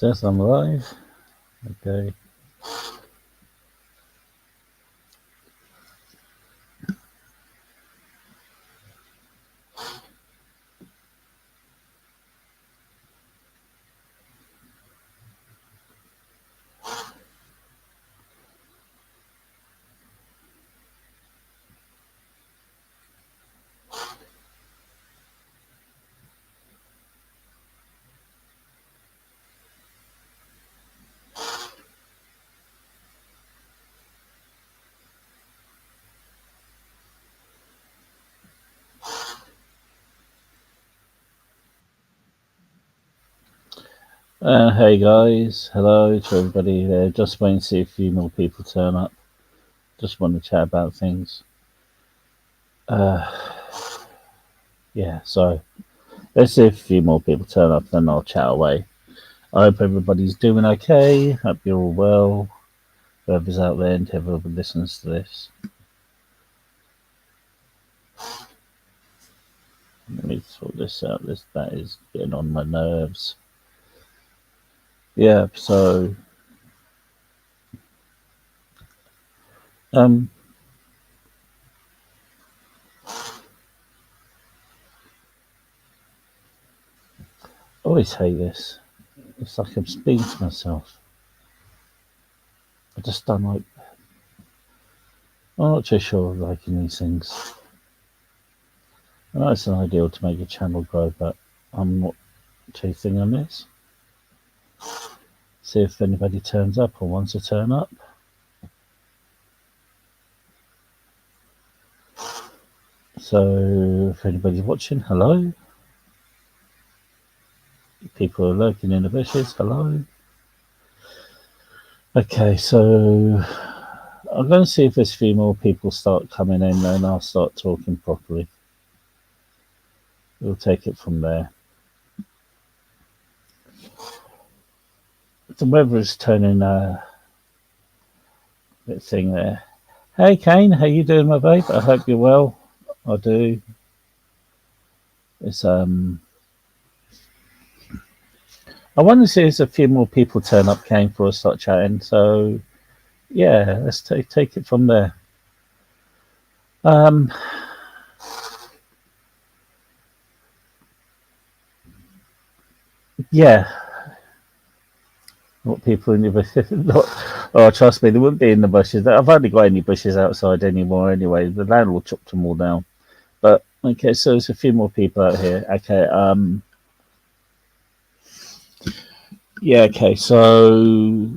Says I'm live. Okay. Hey guys, hello to everybody there. Just waiting to see a few more people turn up. Just want to chat about things. Yeah, so let's see if a few more people turn up, then I'll chat away. I hope everybody's doing okay. Hope you're all well. Whoever's out there and whoever listens to this. Let me sort this out. That is getting on my nerves. Yeah, so I always hate this. It's like I'm speaking to myself. I just don't like. I'm not too sure of liking these things. I know it's an ideal to make a channel grow, but I'm not too thin on this. See if anybody turns up or wants to turn up. So, if anybody's watching, hello. People are lurking in the bushes, hello. Okay, so I'm going to see if there's a few more people start coming in, and I'll start talking properly. We'll take it from there. The weather is turning a bit thing there. Hey Kane, how you doing, my babe? I hope you're well. I do. It's I want to see if a few more people turn up, Kane, for us start chatting. So yeah, let's take it from there. Yeah. What people in the bushes? Oh, trust me, they wouldn't be in the bushes. I've hardly got any bushes outside anymore anyway. The landlord chopped them all down. But okay, so there's a few more people out here. Okay, yeah, okay, so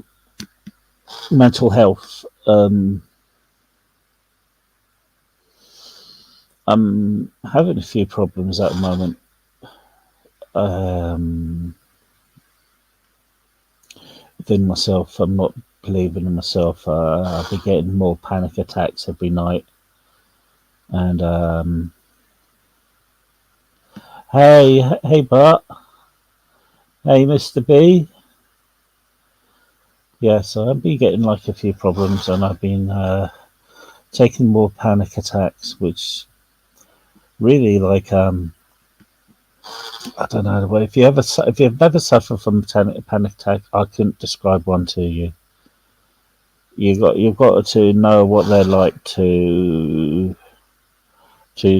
mental health. I'm having a few problems at the moment. Within myself, I'm not believing in myself. I've been getting more panic attacks every night. And hey, Bart. Hey, Mr. B. Yeah, so I've been getting like a few problems, and I've been taking more panic attacks, which really like I don't know the way. If you've never suffered from a panic attack, I couldn't describe one to you. You've got to know what they're like to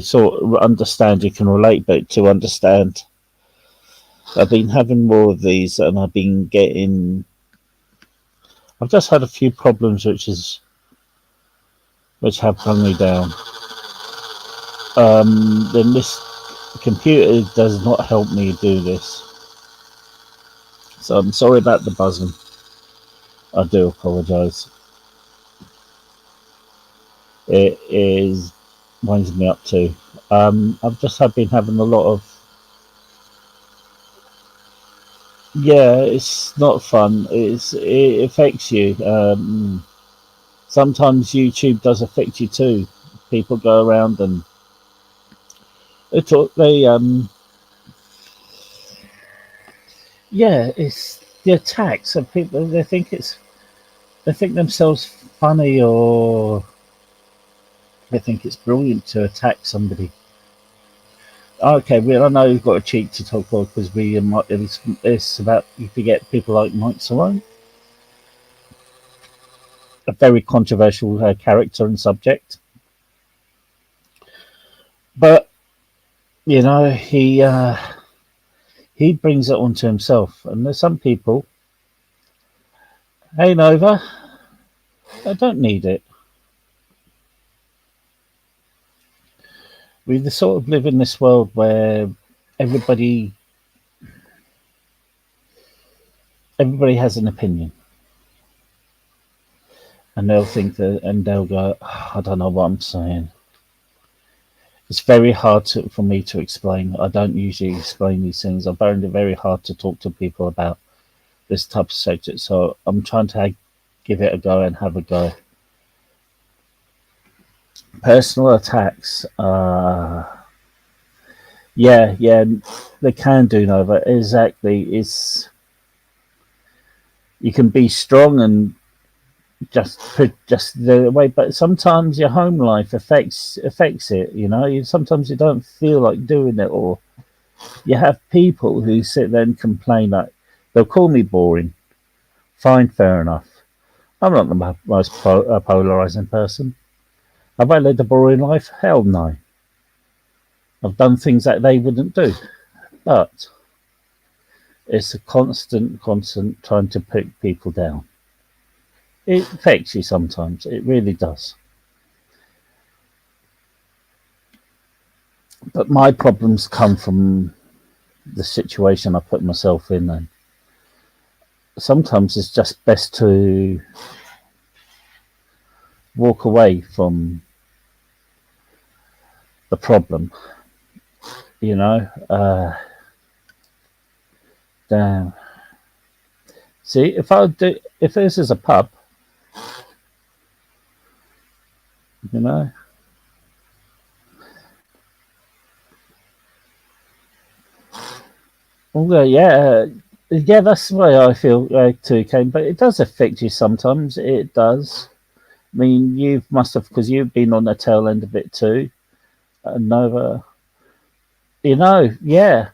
sort of understand. You can relate, but to understand. I've been having more of these, and I've just had a few problems, which have hung me down. Then this computer does not help me do this. So I'm sorry about the buzzing. I do apologise. It is winds me up too. I've just been having a lot of. Yeah, it's not fun. It affects you. Sometimes YouTube does affect you too. People go around and yeah, it's the attacks of people. They think themselves funny, or they think it's brilliant to attack somebody. Okay, well, I know you've got a cheek to talk about because it's about you forget people like Mike Salone, a very controversial character and subject. But you know, he brings it onto himself, and there's some people, hey Nova, I don't need it. We sort of live in this world where everybody everybody has an opinion, and they'll think that, and they'll go, "Oh, I don't know what I'm saying." It's very hard for me to explain. I don't usually explain these things. I find it very hard to talk to people about this type of subject. So I'm trying to give it a go and have a go. Personal attacks. Yeah, they can do Nova. Exactly. It's you can be strong and just put just the way, but sometimes your home life affects it. You know, sometimes you don't feel like doing it, or you have people who sit there and complain like they'll call me boring. Fine, fair enough. I'm not the most polarizing person. Have I led a boring life? Hell no. I've done things that they wouldn't do. But it's a constant trying to put people down. It affects you sometimes. It really does. But my problems come from the situation I put myself in. And sometimes it's just best to walk away from the problem. You know, damn. See, if this is a pub, you know, well, yeah, that's the way I feel too, Kane. But it does affect you sometimes. It does. I mean, you must have because you've been on the tail end of it too. Nova, yeah,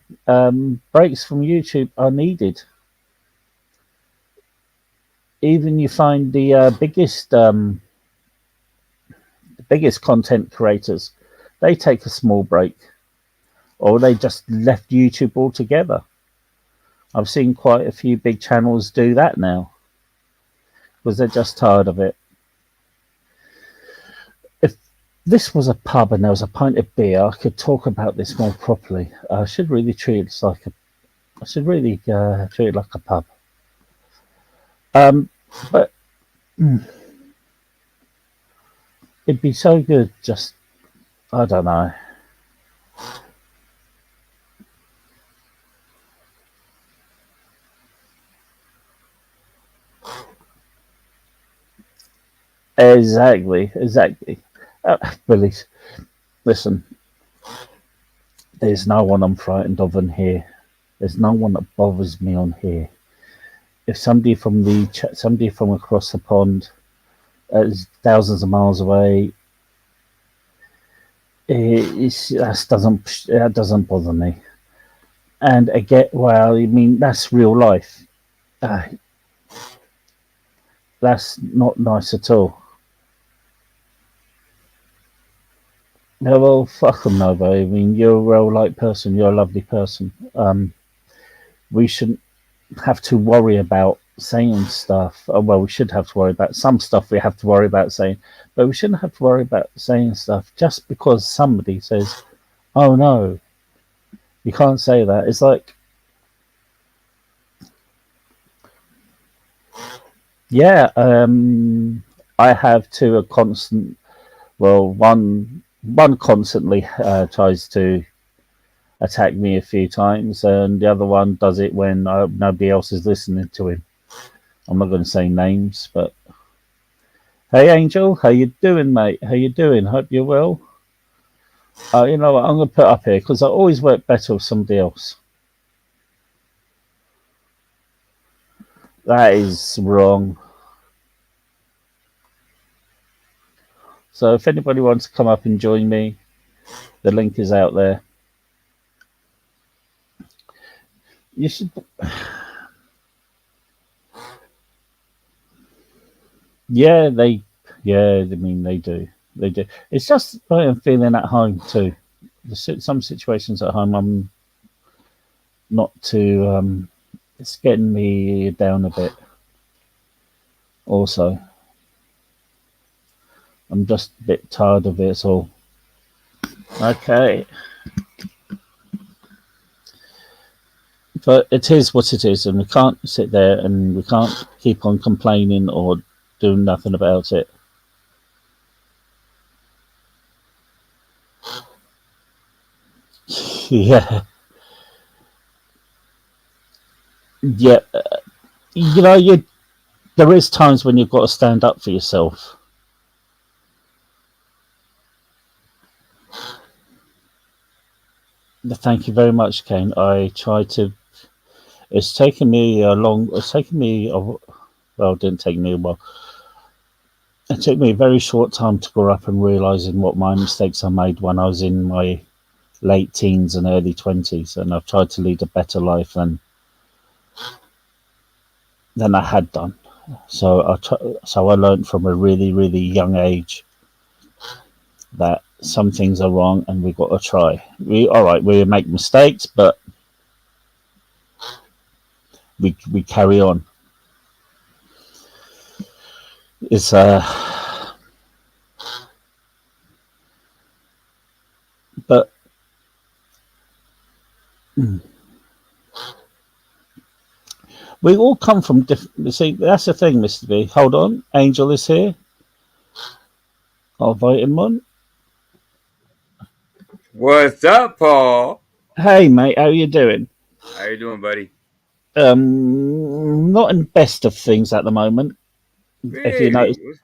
breaks from YouTube are needed. Even you find the biggest content creators, they take a small break, or they just left YouTube altogether. I've seen quite a few big channels do that now because they're just tired of it. If this was a pub and there was a pint of beer, I could talk about this more properly. I should really treat it like a. I should really treat it like a pub. But it'd be so good. Just I don't know. Exactly. Billy, listen. There's no one I'm frightened of in here. There's no one that bothers me on here. If somebody from across the pond, thousands of miles away, that doesn't bother me. And again, well, I mean that's real life. Uh, that's not nice at all. No, well, fuck them, Novo. I mean, you're a real light person. You're a lovely person. We shouldn't have to worry about saying stuff. Well, we should have to worry about some stuff we have to worry about saying, but we shouldn't have to worry about saying stuff just because somebody says, oh no, you can't say that. It's like, yeah, I have two a constant, well, one constantly tries to attack me a few times, and the other one does it when nobody else is listening to him. I'm not going to say names, but hey, Angel, how you doing, mate? How you doing? Hope you're well. You know what? I'm going to put up here because I always work better with somebody else. That is wrong. So if anybody wants to come up and join me, the link is out there. You should. Yeah, they. Yeah, I mean they do. They do. It's just like I'm feeling at home too. Some situations at home, I'm not too. It's getting me down a bit. Also, I'm just a bit tired of it all. Okay, but it is what it is, and we can't sit there and we can't keep on complaining or doing nothing about it. Yeah, yeah. You know, you there is times when you've got to stand up for yourself. Thank you very much, Kane. I try to. It's taken me a long. It's taken me a, well, it didn't take me a while. It took me a very short time to grow up and realizing what my mistakes I made when I was in my late teens and early 20s, and I've tried to lead a better life than I had done. So I learned from a really really young age that some things are wrong and we've got to try. We all right, we make mistakes, but we carry on. It's but we all come from different. See, that's the thing, Mister B. Hold on, Angel is here. I'll invite him on. What's up, Paul? Hey, mate, how you doing? How you doing, buddy? Not in best of things at the moment. If you notice, Really?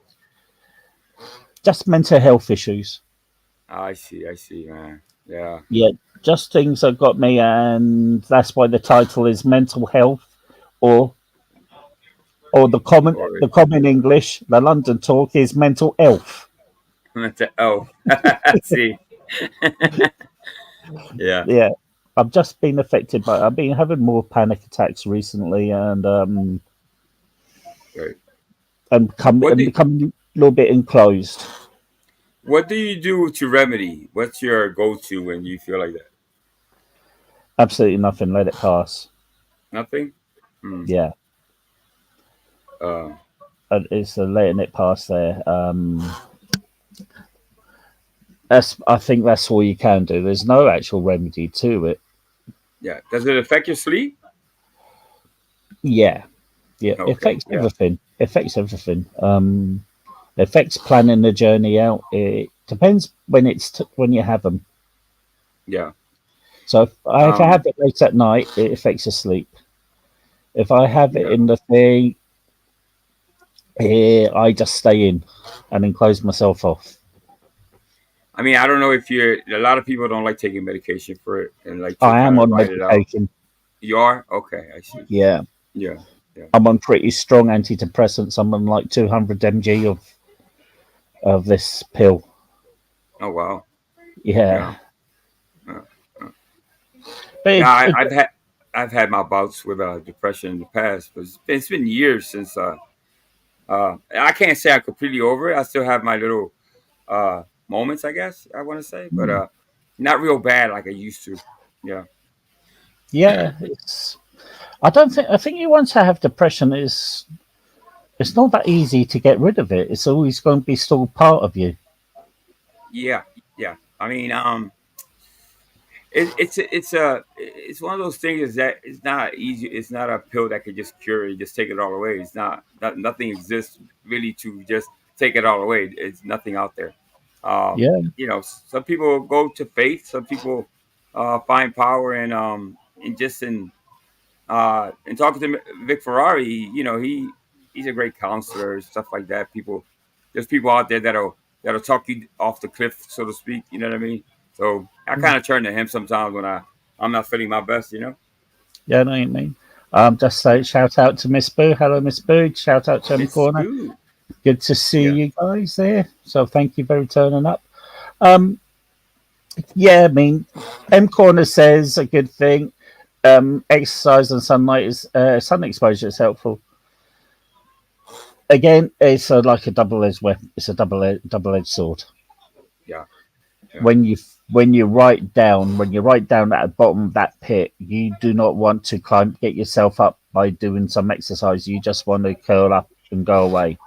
just mental health issues. I see, man. Yeah. Yeah, just things that got me, and that's why the title is mental health, or or Or the common English, the London talk is mental health. oh, I see. Yeah. Yeah, I've just been affected by. I've been having more panic attacks recently, Right. and What do becoming a little bit enclosed. What do you do to remedy? What's your go-to when you feel like that? Absolutely nothing. Let it pass. Nothing. Hmm. Yeah, Uh, it's letting it pass there. That's. I think that's all you can do. There's no actual remedy to it. yeah. Does it affect your sleep? Yeah, yeah. It Okay. affects Yeah. everything. It affects everything. It affects planning the journey out. It depends when when you have them. Yeah. So if I Um. have it late at night, it affects your sleep. If I have it Yeah. in the thing, I just stay in and then close myself off. I mean, I don't know if you're. A lot of people don't like taking medication for it and like to I am kind of on ride it out. medication. You are okay. I see. Yeah, Yeah. Yeah. I'm on pretty strong antidepressants. I'm on like 200 mg of this pill. Oh wow. Yeah. Yeah, Uh, uh. but Yeah, I've had my bouts with depression in the past, but it's been years since I can't say I'm completely over it. I still have my little moments, I guess I want to say, but not real bad like I used to. Yeah, yeah. It's. I don't think. I think you once have depression is. It's not that easy to get rid of it. It's always going to be still part of you. yeah, yeah. I mean, it's one of those things that it's not easy. It's not a pill that can just cure it. Just take it all away. It's nothing exists really to just take it all away. It's nothing out there. Yeah, Some people go to faith. Some people find power in just in talking to Vic Ferrari. He's a great counselor, stuff like that. There's people out there that'll talk you off the cliff, so to speak. You know what I mean? So I kind of turn to him sometimes when I'm not feeling my best. yeah, I know what you mean. Just say shout out to Miss Boo. Hello, Miss Boo. Shout out to M Miss Corner. Boo. Good to see Yeah. you guys there. So thank you for turning up. Um, yeah, I mean, M Corner says a good thing. Exercise and sunlight is sun exposure is helpful. Again, it's like a double-edged weapon. It's a double-edged sword. Yeah, yeah, When you write down at the bottom of that pit, you do not want to get yourself up by doing some exercise. You just want to curl up and go away.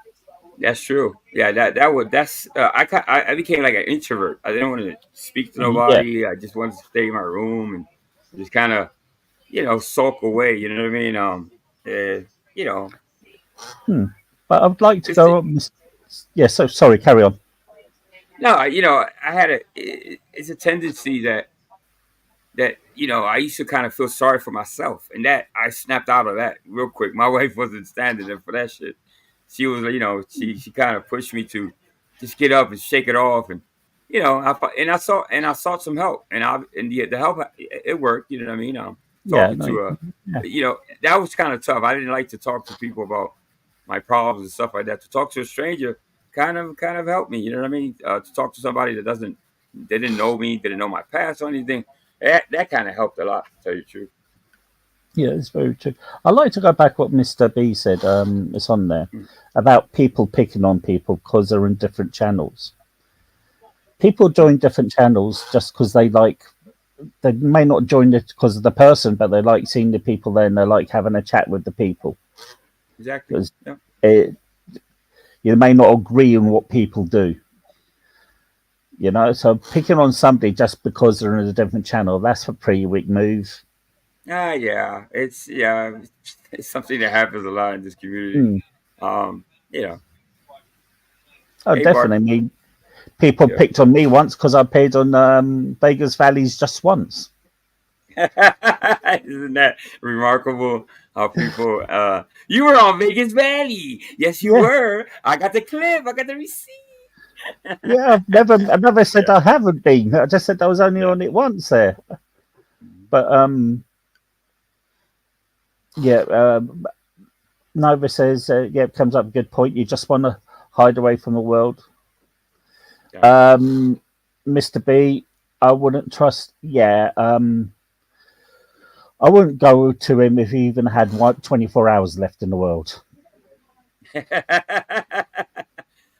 that's true. Yeah, I became like an introvert. I didn't want to speak to Yeah. nobody. I just wanted to stay in my room and just kind of sulk away. You know what I mean? Uh, you know, Hmm. But I'd like to it's go on. Yeah. So sorry. Carry on. no, I had it's a tendency that I used to kind of feel sorry for myself, and that I snapped out of that real quick. My wife wasn't standing there for that shit. She was, she kind of pushed me to just get up and shake it off, and I sought some help, and the help it worked. You know what I mean? Yeah. Talking No. to Yeah. that was kind of tough. I didn't like to talk to people about my problems and stuff like that. To talk to a stranger kind of helped me. You know what I mean? To talk to somebody they didn't know me, didn't know my past or anything. That kind of helped a lot, to tell you the truth. Yeah. It's very true. I'd like to go back what Mr. B said. It's on there Mm. about people picking on people because they're in different channels. People Mm. join different channels just because they like. They may not join it because of the person, but they like seeing the people there and they like having a chat with the people. Exactly. Because Yeah. it, you may not agree on what people do, so picking on somebody just because they're in a different channel, that's a pretty weak move. Yeah. It's something that happens a lot in this community. Hmm. Um, you know. Oh, Hey, Bart. definitely. I mean, people Yeah. picked on me once because I appeared on Vegas Valleys just once. Isn't that remarkable? How people you were on Vegas Valley. Yes, you Yeah, were. I got the clip. I got the receipt. yeah. I've never said Yeah. I haven't been. I just said I was only Yeah. on it once there. Mhm. But yeah. Nova says, yeah, it comes up a good point. You just want to hide away from the world. Yeah. Um, Mr. B, I wouldn't trust. Yeah, I wouldn't go to him if he even had 24 hours left in the world.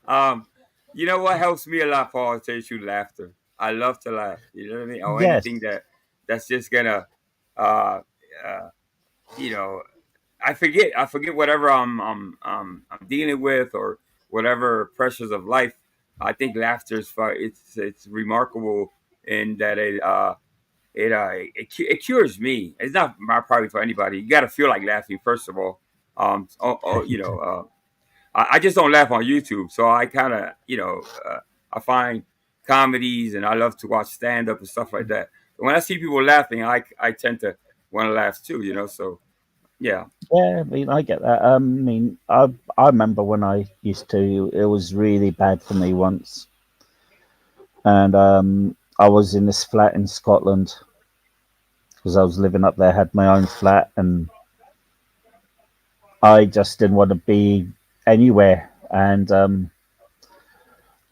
um, you know what helps me a lot, Paul? I'll tell you the truth, laughter. I love to laugh. You know what I mean? Or anything Yes, that's just gonna, uh, uh, you know, I forget whatever I'm dealing with or whatever pressures of life. I think laughter is fun. It's remarkable in that it cures me. It's not my probably for anybody. You got to feel like laughing first of all. I just don't laugh on YouTube, so I kind of I find comedies and I love to watch stand up and stuff like that. When I see people laughing, I tend to want to laugh too. So yeah, yeah. I mean, I get that. I mean, I remember when I used to. It was really bad for me once, and I was in this flat in Scotland because I was living up there. Had my own flat, and I just didn't want to be anywhere. And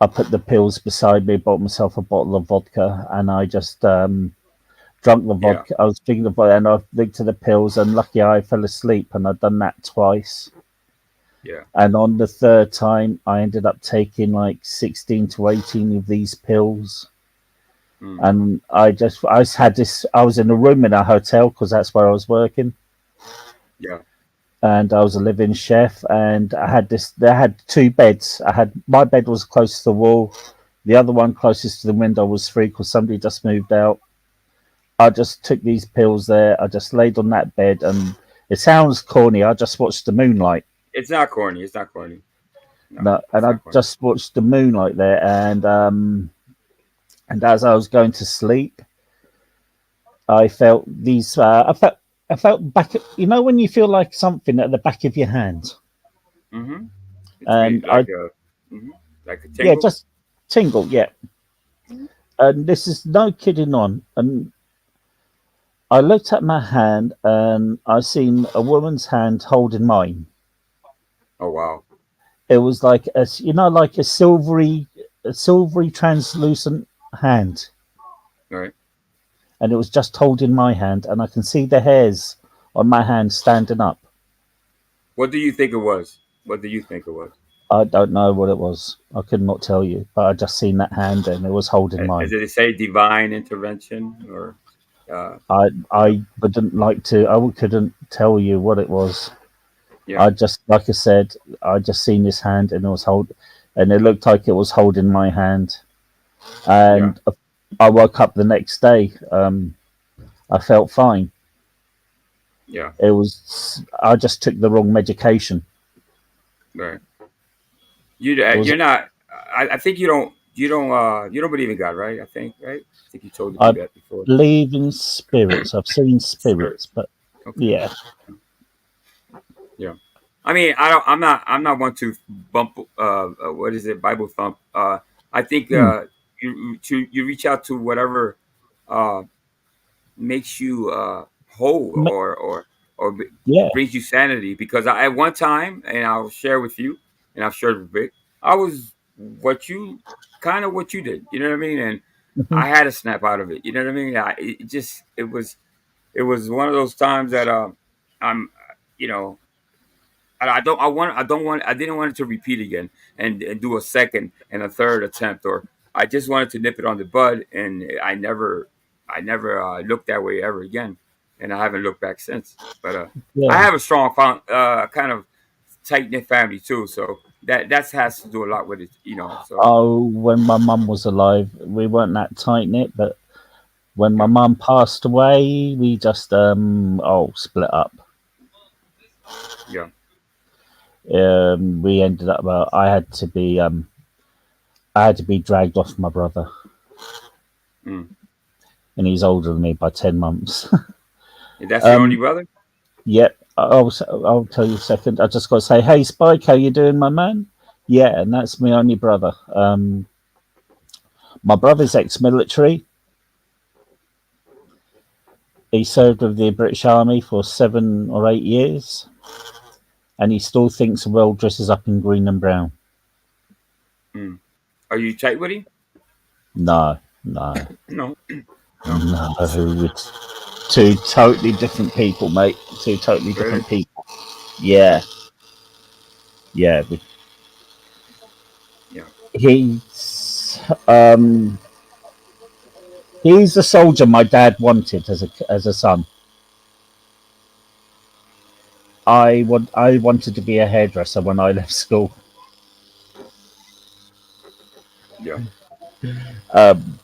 I put the pills beside me, bought myself a bottle of vodka, and I just drunk the yeah, vodka. I was drinking the vodka, and I linked to the pills, and lucky I fell asleep, and I'd done that twice. yeah. And on the third time, I ended up taking like 16 to 18 of these pills. Mm, And I was in a room in a hotel because that's where I was working. yeah, And I was a living chef, and they had two beds. My bed was close to the wall. The other one closest to the window was free because somebody just moved out. I just took these pills there. I just laid on that bed, and it sounds corny. I just watched the moonlight. it's not corny. It's not corny. No, No, and it's I not corny. just watched the moonlight there, and as I was going to sleep, I felt these. I felt back. When you feel like something at the back of your hand, Mm-hmm. It's me and I mhm, like a yeah, tingle. just tingle. Yeah, and this is no kidding on. And I looked at my hand, and I seen a woman's hand holding mine. Oh wow. It was like like a silvery translucent hand. All right. and it was just holding my hand, and I can see the hairs on my hand standing up. What do you think it was? What do you think it was? I don't know what it was. I could not tell you, but I just seen that hand and it was holding mine. Did it say divine intervention or, uh, you know? I wouldn't like to. Couldn't tell you what it was. Yeah, I just, like I said, I just seen this hand and it was and it looked like it was holding my hand. yeah, And I woke up the next day. I felt fine. yeah. I just took the wrong medication. Right. It was You're not. I think you don't believe in God, right? I think, right. I think you told me I that before. believe in spirits. I've seen spirits, Spirits. but Okay. yeah. Yeah. I mean, I don't. I'm not one to bump. What is it? Bible thump. I think Hmm. you reach out to whatever uh makes you whole M- or Yeah. brings you sanity. Because at one time, and I'll share with you, and I've shared with Vic, I was what you kind of what you did. You know what I mean? And Mhm. I had to snap out of it. You know what I mean? It was one of those times that I'm you know I didn't want it to repeat again and do a second and a third attempt, or I just wanted to nip it on the bud, and I never looked that way ever again, and I haven't looked back since. But I Yeah. have a strong kind of tight knit family too, so that has to do a lot with it, you know. So Oh, when my mum was alive, we weren't that tight knit, but when my yeah, mum passed away, we just split up. yeah, We ended up. I had to be dragged off my brother, mm. and he's older than me by 10 months. And that's your only um, brother. Yep. I'll tell you a second. I just got to say, hey Spike, how you doing, my man? Yeah, and that's my only brother. My brother's ex-military. He served with the British Army for 7 or 8 years, and he still thinks the world dresses up in green and brown. Mm. Are you tight with him? No, no, No, no, no. It's two totally different people, mate. Two totally really. different people. Yeah, yeah. Yeah, He's um, he's the soldier my dad wanted as a son. I wanted to be a hairdresser when I left school. yeah. Um,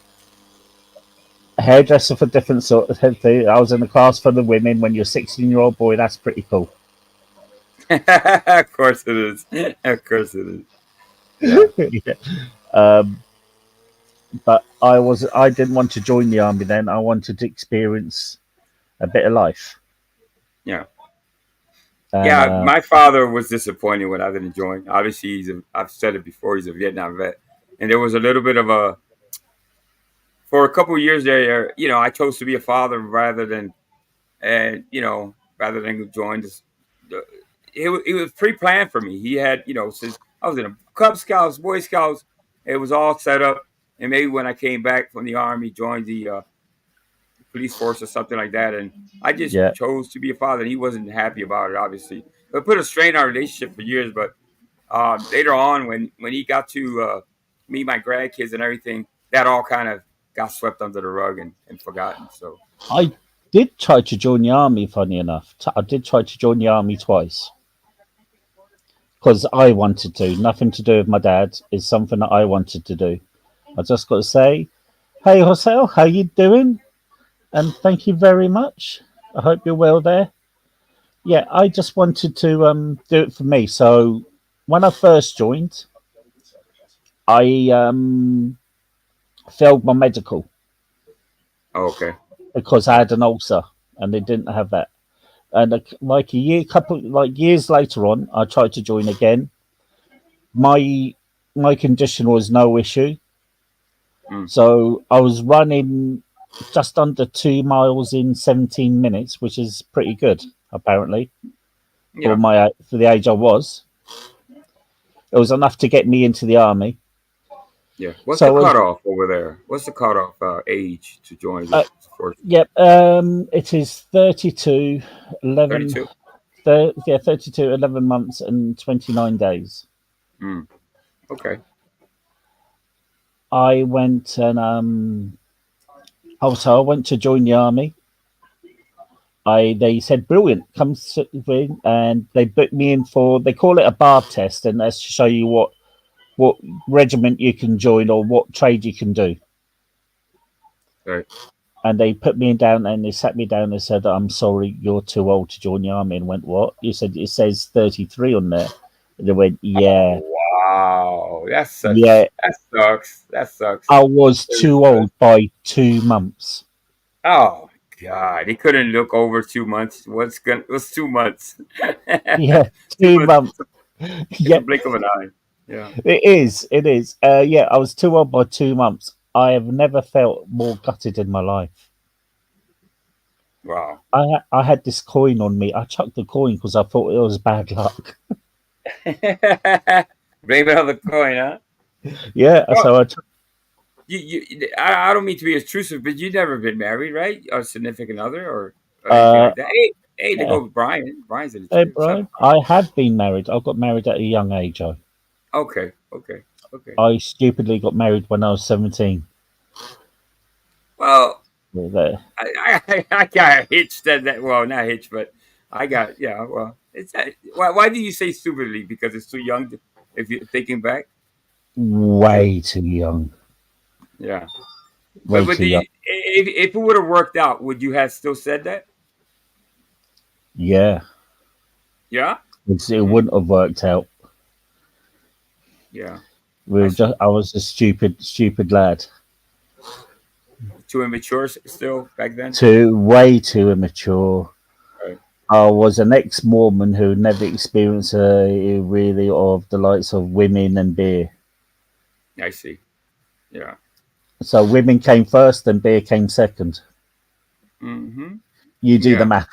a hairdresser for different sort of thing. I was in the class for the women. When you're a 16-year-old boy, that's pretty cool. Of course it is. Of course it is. Yeah, Yeah. um, but I didn't want to join the army then. I wanted to experience a bit of life. yeah, And yeah. My father was disappointed when I didn't join. Obviously, I've said it before. He's a Vietnam vet, and there was a little bit of a for a couple of years there. You know, I chose to be a father rather than and rather than join this. The, it was pre-planned for me. He had since I was in a Cub Scouts, Boy Scouts, it was all set up. And maybe when I came back from the army, joined the police force or something like that. And I just yeah, chose to be a father, and he wasn't happy about it. Obviously, it put a strain on our relationship for years. But later on, when he got to meet my grandkids and everything, that all kind of got swept under the rug and forgotten. So I did try to join the army. Funny enough, I did try to join the army twice because I wanted to. Nothing to do with my dad. It's something that I wanted to do. I just got to say, hey, Josel, how you doing? And thank you very much. I hope you're well there. Yeah, I just wanted to do it for me. So when I first joined, I failed my medical okay, because I yeah, had an ulcer, and they didn't have that. And like a year, couple like years later on, I tried to join again. My my condition was no issue, mm, so I was running just under 2 miles in 17 minutes, which is pretty good apparently yeah, for the age I was. It was enough to get me into the army. Yeah. What's So the I was, cutoff over there? What's the cutoff age to join uh, this force? yep, it is 32, 11, 32. yeah, 32, 11 months and 29 days. Mm. Okay. I went and, also I went to join the army. They said, brilliant, come in, and they booked me in for, they call it a bar test, and that's to show you what regiment you can join or what trade you can do. Right. And they put me down and they sat me down and said, I'm sorry, you're too old to join the army. And went, what? You said, it says 33 on there. And they went, yeah, Wow. yeah. That sucks. That sucks. I was It really too does. old by 2 months. Oh God, he couldn't look over 2 months. What's 2 months? Yeah, 2 months. 2 months. It's a Yeah, blink of an eye. Yeah. it is. It is. Yeah, I was too old by 2 months. I have never felt more gutted in my life. Wow. I had this coin on me. I chucked the coin because I thought it was bad luck. Blame it on the coin, huh? Yeah, Well, so I don't mean to be intrusive, but you've never been married, right? Or a significant other, or anything uh, like that. Hey, hey, to yeah. go with Brian. Brian's in the Hey, chat. What's up? Brian. I have been married. I got married at a young age. Okay, okay, okay. I stupidly got married when I was 17. Well, Yeah, I got hitched at that. Well, not hitched, but I got yeah. Well, it's why do you say stupidly? Because it's too young. If you're thinking back, it, way too young. yeah. Way But too do young. you if it would have worked out, would you have still said that? Yeah. Yeah. It Mm, wouldn't have worked out. yeah. We I were just, see. I was a stupid lad. Too immature still back then. Way too immature. Right. I was an ex Mormon who never experienced really of the likes of women and beer. I see. Yeah. So women came first and beer came second. Mm-hmm. You do the Yeah. math.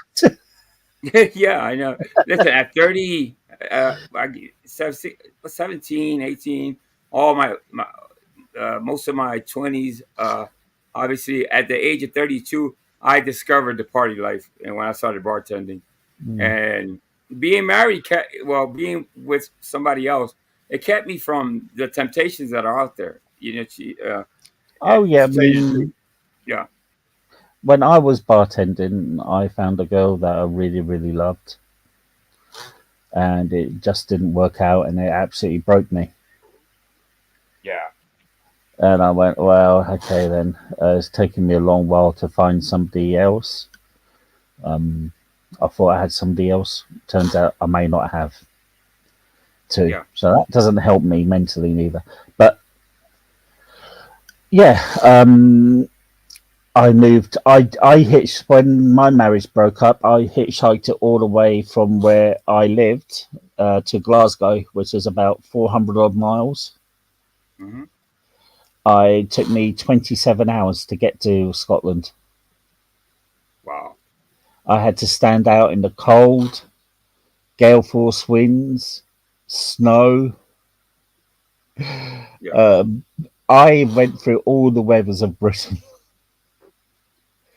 Yeah, I know. Listen, at 30, I get 17, 18, all my most of my 20s, obviously at the age of 32, I discovered the party life and when I started bartending. Mm. And being married, being with somebody else, it kept me from the temptations that are out there. Oh yeah, I To tell you the truth. mean, Yeah. when I was bartending, I found a girl that I really loved, and it just didn't work out, and it absolutely broke me. Yeah. And I went, well, okay then. It's taken me a long while to find somebody else. Um, I thought I had somebody else. Turns out I may not have too. Yeah. So that doesn't help me mentally neither. But yeah, I moved. I hitched when my marriage broke up. I hitchhiked it all the way from where I lived to Glasgow, which is about 400 odd miles. Hmm. It took me 27 hours to get to Scotland. Wow. I had to stand out in the cold, gale force winds, snow. Yeah. Um, I went through all the weathers of Britain.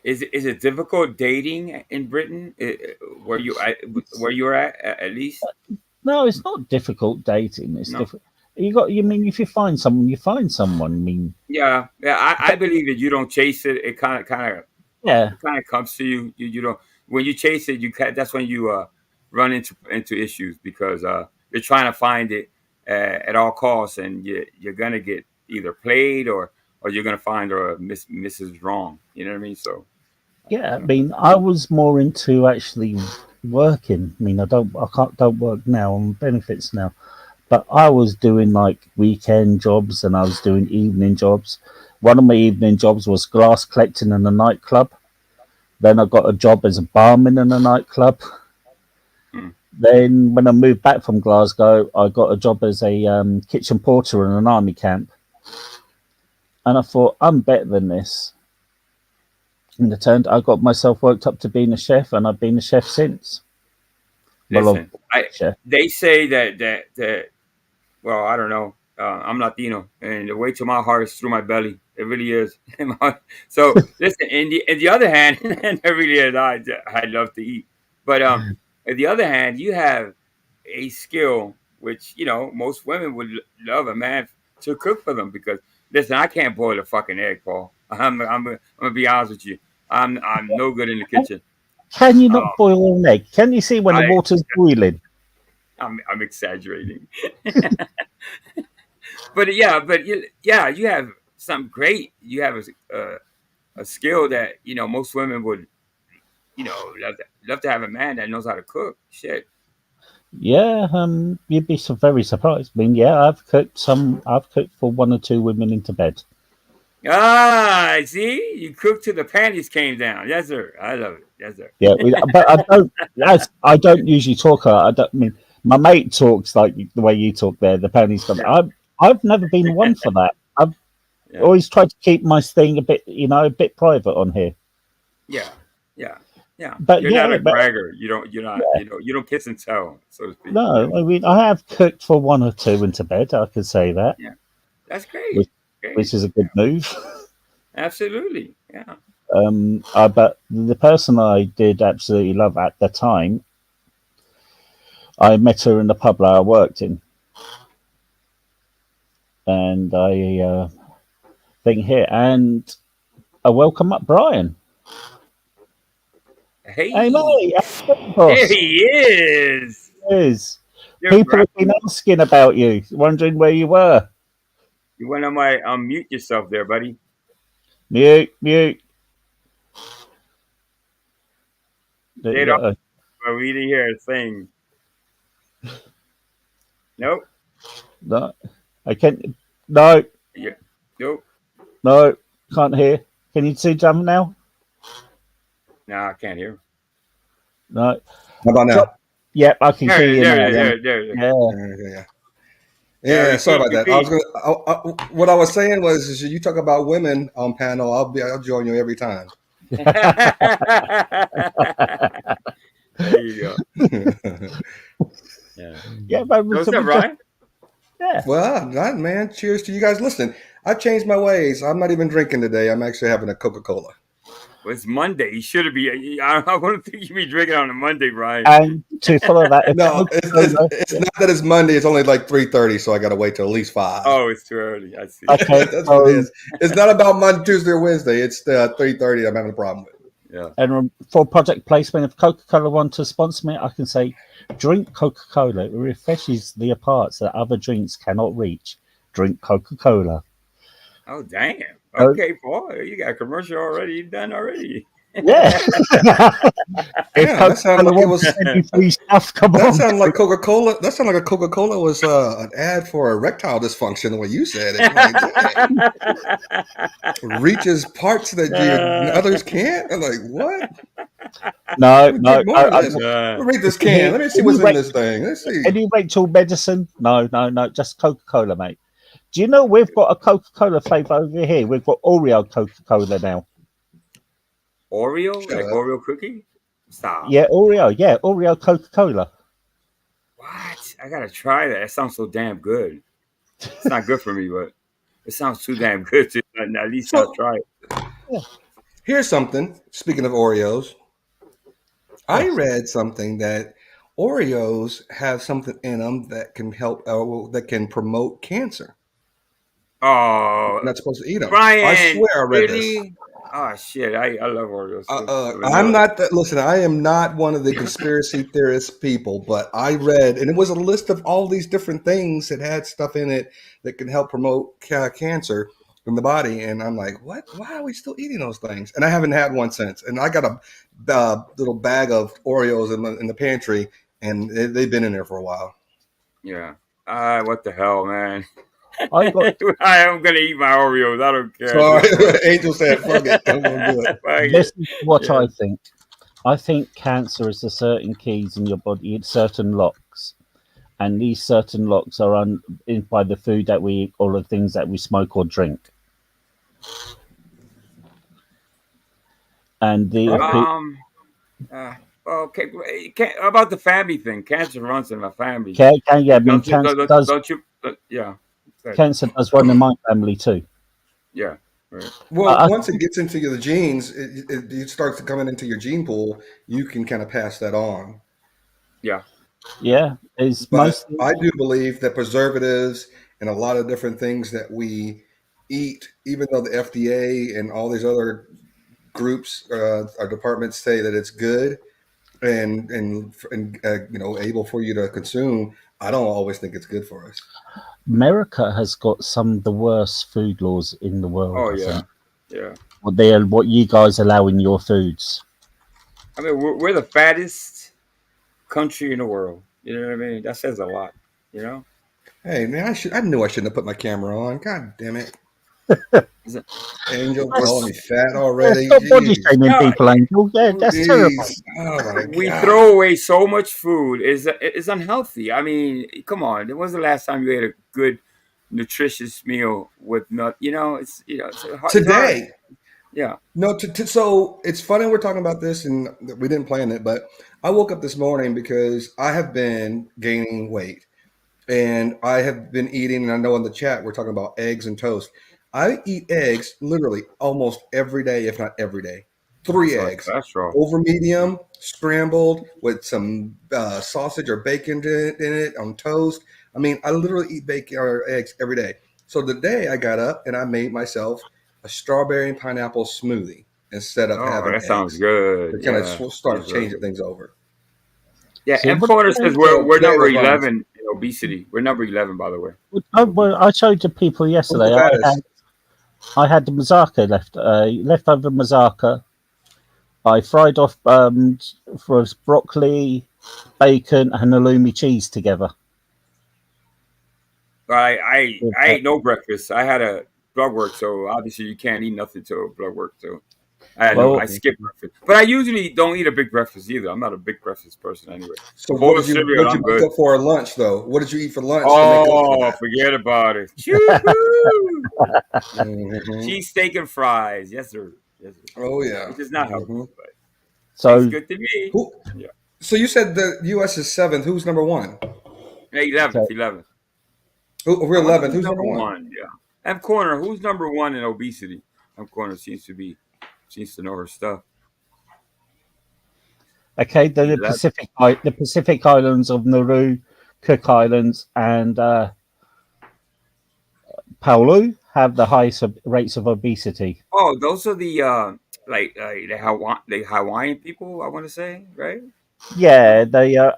Is it difficult dating in Britain? Where you're at least? No, it's not difficult dating. It's No. different. You got. You mean if you find someone, you find someone. I mean, Yeah, yeah. I believe that you don't chase it. It yeah, comes to you. You don't when you chase it. That's when you run into issues because you're trying to find it at all costs, and you're gonna get either played or you're gonna find her misses wrong. You know what I mean? So yeah. I you know. mean, I was more into actually working. I mean, I can't, don't work now. I'm on benefits now, but I was doing like weekend jobs and I was doing evening jobs. One of my evening jobs was glass collecting in a nightclub. Then I got a job as a barman in a nightclub. Hmm. Then, when I moved back from Glasgow, I got a job as a kitchen porter in an army camp. And I thought, I'm better than this. And it turned, I got myself worked up to being a chef, and I've been a chef since. Well, Listen, a chef. they say that well, I don't know. I'm Latino, and the way to my heart is through my belly. It really is. So listen, in the other hand, and it really is. I love to eat, but on the other hand, you have a skill which most women would love a man to cook for them because listen, I can't boil a fucking egg, Paul. I'm gonna be honest with you. I'm no good in the kitchen. Can you Uh, not boil an egg? Can you see when the I water's boiling? I'm exaggerating. But yeah, yeah, you have something great. You have a skill that most women would love to have a man that knows how to cook. Shit. Yeah, you'd be very surprised. I mean, yeah, I've cooked for one or two women into bed. Ah, see, you cooked till the panties came down. Yes, sir. I love it. Yes, sir. Yeah, but I don't. I don't usually talk. I don't. I mean, my mate talks like the way you talk there. The pennies come. Yeah, I've never been one for that. I've yeah, always tried to keep my thing a bit, a bit private on here. yeah, yeah, yeah. But You're not yeah, a but bragger. You don't. You're not. You don't kiss and tell, so to speak. no, I mean, I have cooked for one or two into bed. I could say that, Yeah. That's which, great. which Great. is a good Yeah. move. Absolutely. Yeah. But the person I did absolutely love at the time, I met her in the pub that I worked in, and I think here, and I welcome up Brian. Hey, Hey, mate, there boss. he is. Is There, people Brian. have been asking about you, wondering where you were. You want to my unmute yourself there, buddy. Mute, mute. There you Stayed off, go. but we didn't hear a thing. Nope. No, I can't. No, Yeah. Nope. no, can't hear. Can you see Jam now? Nah, I can't hear. No. How about Drop. now? Yep, I can There hear it is. you There now. it is. Yeah, There it is. yeah. Yeah, yeah, yeah. Yeah. Yeah, sorry Repeat. about that. I was Repeat. gonna. What I was saying was, is you talk about women on panel. I'll join you every time. There you go. Yeah. Yeah, but So what's up, we just Ryan? yeah. Well, not man. Cheers to you guys. Listen, I've changed my ways. I'm not even drinking today. I'm actually having a Coca-Cola. Well, it's Monday. You should be. I wouldn't think you'd be drinking on a Monday, Ryan. And to follow that, if No, Coca-Cola, it's not that it's Monday. It's only like 3:30, so I got to wait till at least 5. Oh, it's too early. I see. okay, That's what it so is. It's not about Monday, Tuesday, or Wednesday. It's 3:30. I'm having a problem with. Yeah. and for project placement, if Coca-Cola want to sponsor me, I can say, drink Coca-Cola. It refreshes the parts that other drinks cannot reach. Drink Coca-Cola. Oh, damn. Oh, Okay, Paul. You got a commercial already done already. yeah. If Damn, that sounded Coca-Cola like it wants to was. send you free stuff, come That on. sounded like Coca-Cola. That sounded like a Coca-Cola was an ad for erectile dysfunction. The way you said it, like, dang, reaches parts that others can't. I'm like, what? No, Let me no. drink more of this. Let me read this can. Let me see what's Any, in this thing. Let's see. any Rachel medicine? No, no, no. Just Coca-Cola, mate. Do you know we've got a Coca-Cola flavour over here? We've got Oreo Coca-Cola now. Oreo? Shut Like up. Oreo cookie? Stop. Yeah, Oreo. Yeah, Oreo Coca-Cola. What? I gotta try that. That sounds so damn good. It's not good for me, but it sounds too damn good to at least I'll So try it. Yeah, here's something. Speaking of Oreos, I yes. read something that Oreos have something in them that can help, that can promote cancer. Oh, You're not supposed to eat them. I Brian, swear I read this. really? Oh shit, I love Oreos too. I'm Vanilla. not that. Listen, I am not one of the conspiracy theorist people, but I read, and it was a list of all these different things that had stuff in it that can help promote cancer in the body. And I'm like, what? Why are we still eating those things? And I haven't had one since. And I got a little bag of Oreos in the pantry, and they've been in there for a while. Yeah. What the hell, man? I got I am gonna eat my Oreos. I don't care at Sorry, this point. Angel said, "Fuck it, I'm gonna do it." Fuck this it. is what Yeah. I think. I think cancer is a certain keys in your body, certain locks. And these certain locks are in by the food that we eat or the things that we smoke or drink. And the All right. Um. Uh, okay. How about the family thing? Cancer runs in my family. yeah, I mean Don't you? cancer Don't, does don't you? Yeah. Good. Cancer does run in my family too. Yeah. Right. Well, I once it gets into the genes, it starts coming into your gene pool. You can kind of pass that on. Yeah. yeah, it's But mostly I do believe that preservatives and a lot of different things that we eat, even though the FDA and all these other groups or departments say that it's good and able for you to consume, I don't always think it's good for us. America has got some of the worst food laws in the world. Oh I yeah. think Yeah. what you guys allow in your foods. I mean, we're the fattest country in the world. You know what I mean? That says a lot. You know. Hey man, I knew I shouldn't have put my camera on. God damn it, Is it- Angel, calling Let's, me fat yeah, already. stop body Jeez, shaming No, people, Angel. Yeah, that's jeez. terrible. Oh my we god. throw away so much food. Is unhealthy. I mean, come on. When was the last time you ate a good, nutritious meal with not? It's hard. Today, Yeah. no, so it's funny we're talking about this and we didn't plan it, but I woke up this morning because I have been gaining weight. And I have been eating, and I know in the chat we're talking about eggs and toast. I eat eggs literally almost every day, if not every day. Three So eggs, cholesterol. over medium, scrambled with some sausage or bacon in it on toast. I mean, I literally eat bacon or eggs every day. So today I got up and I made myself a strawberry and pineapple smoothie instead of Oh, having that sounds eggs good. to kind of Yeah, start sounds very changing good. things over. Yeah, See, M what Corner says So we're today number was ramen. 11 in obesity. We're number 11, by the way, in well, obesity. I showed the people What's the yesterday. fattest? I had the mazzaka leftover mazzaka. I fried off for broccoli, bacon, and halloumi cheese together. But I Uh, ate no breakfast. I had a blood work, so obviously you can't eat nothing till blood work. So I well, skipped breakfast. But I usually don't eat a big breakfast either. I'm not a big breakfast person anyway. So A bowl of cereal, what did you I'm wake good. up for lunch though? What did you eat for lunch to make up for Oh, that? forget about it. Choo-hoo! Hmm. Cheese steak and fries. Yes, sir. Yes, sir. Oh yeah. Which is not healthy, Hmm. but tastes so good to me. Who? Yeah. So you said the U.S. is seventh. Who's number one? 11th, 11th. We're I wonder 11th. who's Who's number number one? one. Yeah. M Corner, who's number one in obesity? M Corner seems to know her stuff. okay, Eleven. The Pacific Islands of Nauru, Cook Islands, and Paulu have the highest rates of obesity. Oh, those are the the Hawaiian people. I want to say, right? Yeah, No. they are.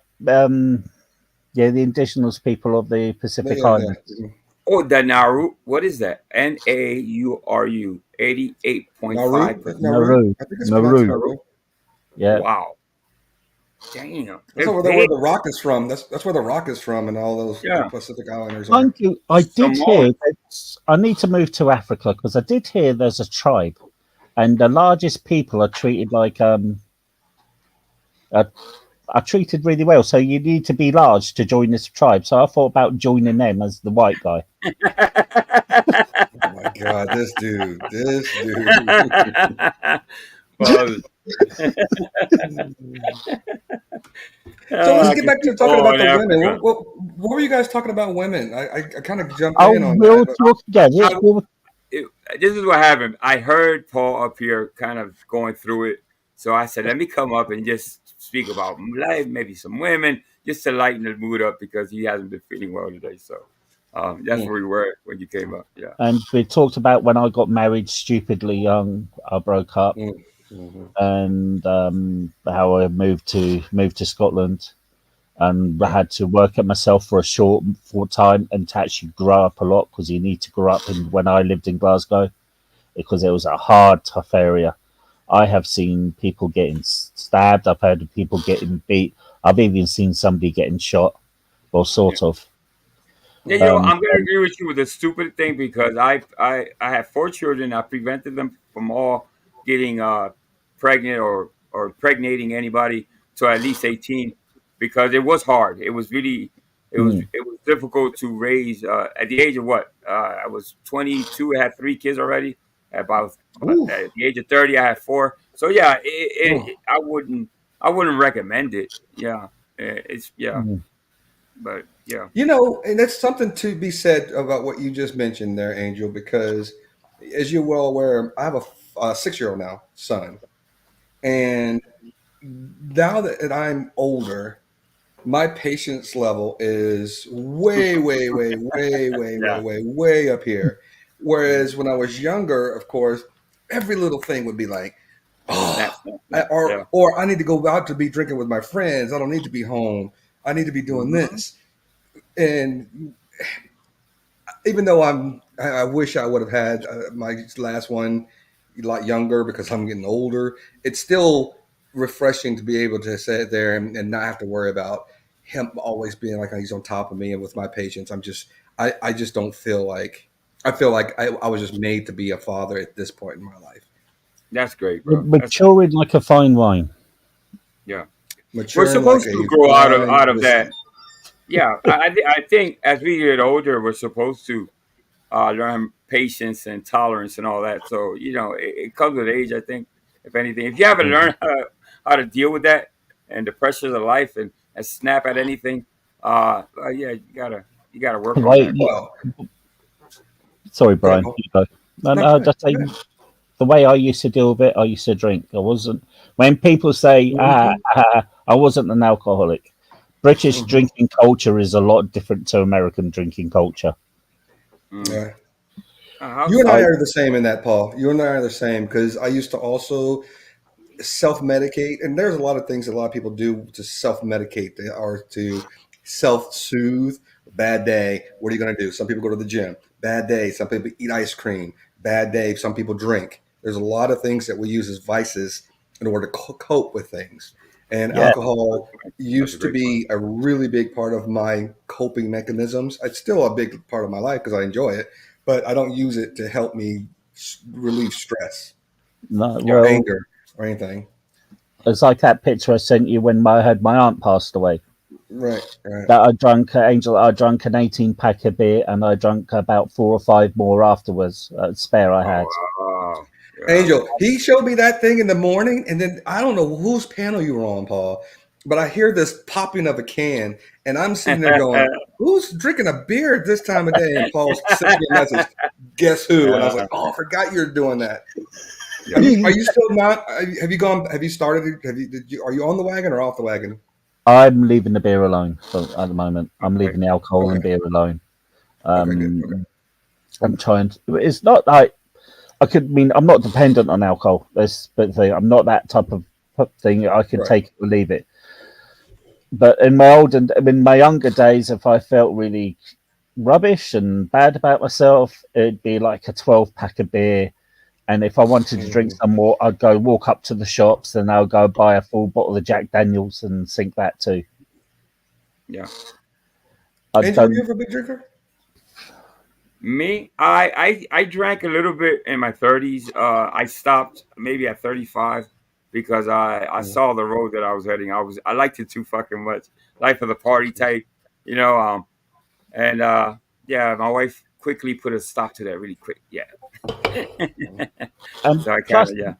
Yeah, the indigenous people of the Pacific Yeah, Islands. Oh, the Nauru. What is that? Nauru. 88.5%. Nauru. Nauru, I think it's pronounced Nauru. Nauru. Nauru. Yeah, Wow. Damn. That's They're over there where big. the rock is from. That's where the rock is from, and all those Yeah. Pacific Islanders mind are. you, I did hear Samoan. that I need to move to Africa because I did hear there's a tribe, and the largest people are treated like are, are treated really well. So you need to be large to join this tribe. So I thought about joining them as the white guy. Oh my God, this dude. Well, So let's I get can back see to talking Paul about in the women. Africa. What were you guys talking about women? I kind of jumped Oh, in on that, we'll but talk again. I, We'll, it, this is what happened. I heard Paul up here kind of going through it. So I said, let me come up and just speak about life, maybe some women, just to lighten the mood up because he hasn't been feeling well today. So that's mm, where we were when you came up. Yeah. and we talked about when I got married stupidly young. I broke up, mm, mhm. and how I moved to Scotland, and I had to work at myself for a short time and to actually grow up a lot because you need to grow up. In when I lived in Glasgow, because it was a hard, tough area. I have seen people getting stabbed. I've heard of people getting beat. I've even seen somebody getting shot. Well, Yeah. sort of. Yeah, Um, I'm gonna agree with you with the stupid thing because I have four children. I prevented them from all getting pregnant or impregnating anybody to at least 18 because it was hard. It was really mm, it was difficult to raise at the age of what I was 22. I had three kids already. Oof. At the age of 30, I had four. So yeah, Mm. I wouldn't recommend it. Yeah, it's yeah. mm. But yeah. And that's something to be said about what you just mentioned there, Angel, because as you're well aware, I have a 6-year-old now, son. And now that I'm older, my patience level is way, way, way, way, way, way, Yeah. way, way up here. Whereas when I was younger, of course, every little thing would be like, oh, Snap, snap, snap. Yeah. or I need to go out to be drinking with my friends. I don't need to be home. I need to be doing Hmm. this. And even though I wish I would have had my last one a lot younger because I'm getting older. It's still refreshing to be able to sit there and not have to worry about him always being like he's on top of me. And with my patients, I just don't feel like I feel like I was just made to be a father at this point in my life. That's great, bro. That's Maturing like a fine wine. yeah. We're Maturing like supposed to a grow fine out of that. whiskey. Yeah, I think as we get older, we're supposed to learn patience and tolerance and all that. So it comes with age. I think, if anything, if you haven't Mhm. learned how to deal with that and the pressures of life and snap at anything, yeah, you gotta work on Like, that. Well, sorry, go ahead, Brian. Paul. You go. No, No, no, go ahead. just Go saying ahead. the way I used to deal with it. I used to drink. I wasn't. When people say, Hmm. I wasn't an alcoholic. British Hmm. drinking culture is a lot different to American drinking culture. Mm. Yeah. How You and I so? I are the same in that, Paul. You and I are the same because I used to also self medicate, and there's a lot of things that a lot of people do to self medicate or to self soothe. Bad day, what are you going to do? Some people go to the gym. Bad day, some people eat ice cream. Bad day, some people drink. There's a lot of things that we use as vices in order to cope with things. And yeah. alcohol That's a used to great point. be a really big part of my coping mechanisms. It's still a big part of my life because I enjoy it, but I don't use it to help me relieve stress No, Yeah. or well, anger or anything. it's like that picture I sent you when I had my aunt passed away. Right, right. That I drank, Angel. I drank an 18 pack of beer, and I drank about 4 or 5 more afterwards. Spare I Oh had. wow. Yeah. Angel, he showed me that thing in the morning, and then I don't know whose panel you were on, Paul, but I hear this popping of a can, and I'm sitting there going, "Who's drinking a beer at this time of day?" And Paul sends me a message, "Guess who?" And I was like, Yeah. "Oh, I forgot you're doing that." Are Yeah. you? Are you still not? Have you gone? Have you started? Have you? Did you? Are you on the wagon or off the wagon? I'm leaving the beer alone at the moment. I'm Okay. leaving the alcohol and Okay. beer alone. Okay. Good. Okay. I'm trying. It's not like I could mean I'm not dependent on alcohol. That's the thing. I'm not that type of thing. I can Right. take it or leave it. But in my younger days, if I felt really rubbish and bad about myself, it'd be like a 12 pack of beer. And if I wanted to drink Hmm. some more, I'd go walk up to the shops and I'll go buy a full bottle of Jack Daniels and sink that too. Yeah. I Angel, are you don't. ever a big drinker? Me, I drank a little bit in my 30s. I stopped maybe at 35 because I Mm. saw the road that I was heading. I liked it too fucking much. Life of the party type, you know. And yeah, my wife quickly put a stop to that really quick. Yeah. And So I kind plus, of yeah,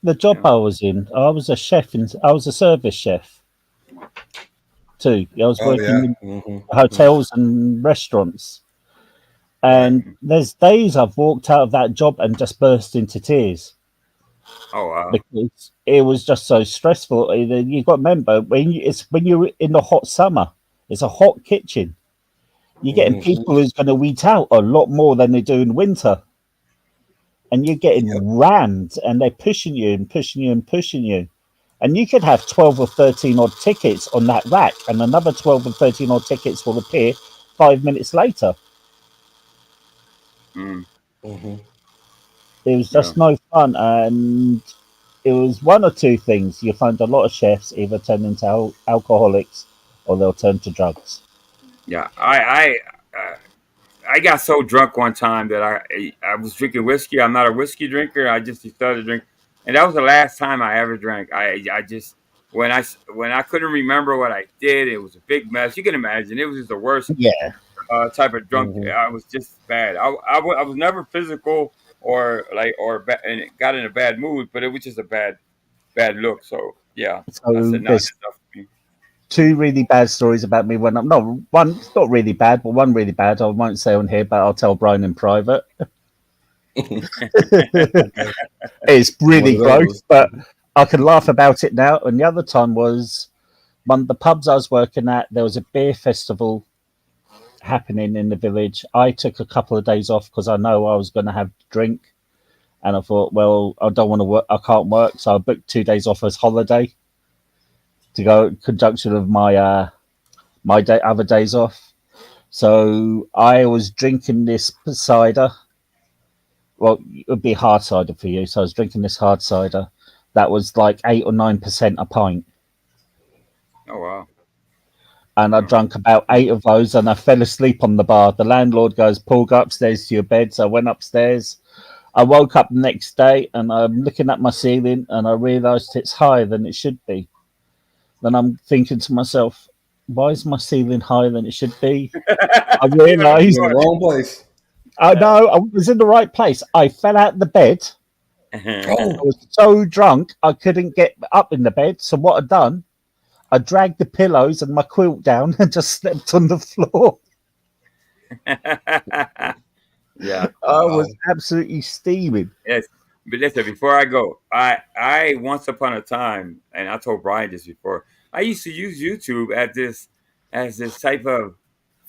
the you job know. I was in, I was a chef, and I was a service chef too. I was Oh working yeah. in Hmm. hotels and restaurants. Right. And there's days I've walked out of that job and just burst into tears Oh wow. because it was just so stressful. You got to remember when you're in the hot summer, it's a hot kitchen. You're getting Hmm. people who's going to eat out a lot more than they do in winter, and you're Yep. getting rammed, and they're pushing you and pushing you and pushing you. And you could have 12 or 13 odd tickets on that rack, and another 12 or 13 odd tickets will appear 5 minutes later. Mm, Hmm. It was yeah. just no fun. And it was one or two things. You find a lot of chefs either turn into alcoholics or they'll turn to drugs. Yeah. I got so drunk one time that I was drinking whiskey. I'm not a whiskey drinker. I just started to drink, and that was the last time I ever drank. I just when I couldn't remember what I did, it was a big mess. You can imagine it was just the worst Yeah. type of drunk. Hmm. I was just bad. I was never physical or and it got in a bad mood, but it was just a bad look. So yeah, I So said no, nah, there's that's not for me. two really bad stories about me when I'm no one. It's not really bad, but one really bad. I won't say on here, but I'll tell Brian in private. It's One really of gross, those. but I can laugh about it now. And the other time was one of the pubs I was working at. There was a beer festival happening in the village. I took a couple of days off because I know I was going to have to drink, and I thought, well, I don't want to work. I can't work, so I booked 2 days off as holiday to go in conjunction with my other days off. So I was drinking this cider. Well, it would be hard cider for you. So I was drinking this hard cider that was like 8 or 9% a pint. Oh wow. And I Oh. drank about 8 of those and I fell asleep on the bar. The landlord goes, Paul, go upstairs to your bed. So I went upstairs. I woke up the next day and I'm looking at my ceiling and I realised it's higher than it should be. Then I'm thinking to myself, why is my ceiling higher than it should be? I You're on the You're realised, in the wrong place. I know, I was in the right place. I fell out of the bed. I Oh, was so drunk I couldn't get up in the bed. So what I'd done, I dragged the pillows and my quilt down and just slept on the floor. Yeah. I wow. was absolutely steaming. Yes. But listen, before I go, I once upon a time, and I told Brian this before, I used to use YouTube as this type of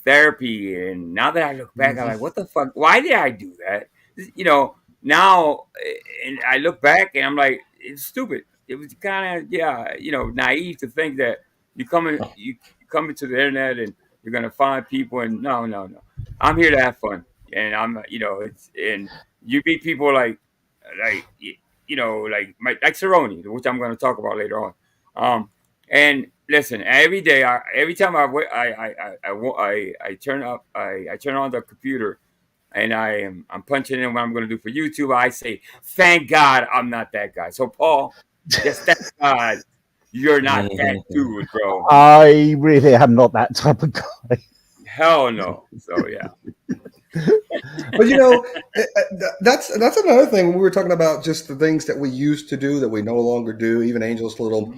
therapy. And now that I look back, I'm Mhm. like, what the fuck? Why did I do that? You know, now and I look back and I'm like, it's stupid. It was kind of naive to think that you come into the internet and you're gonna find people and no. I'm here to have fun. And I'm it's and you meet people like like Cerrone, which I'm going to talk about later on. And listen, every time I turn up, I turn on the computer and I'm punching in what I'm going to do for YouTube. I say, thank God I'm not that guy. So Paul, just thank God you're not that Mhm. dude, bro. I really am not that type of guy. Hell no. So yeah. But that's another thing when we were talking about just the things that we used to do that we no longer do. Even Angel's little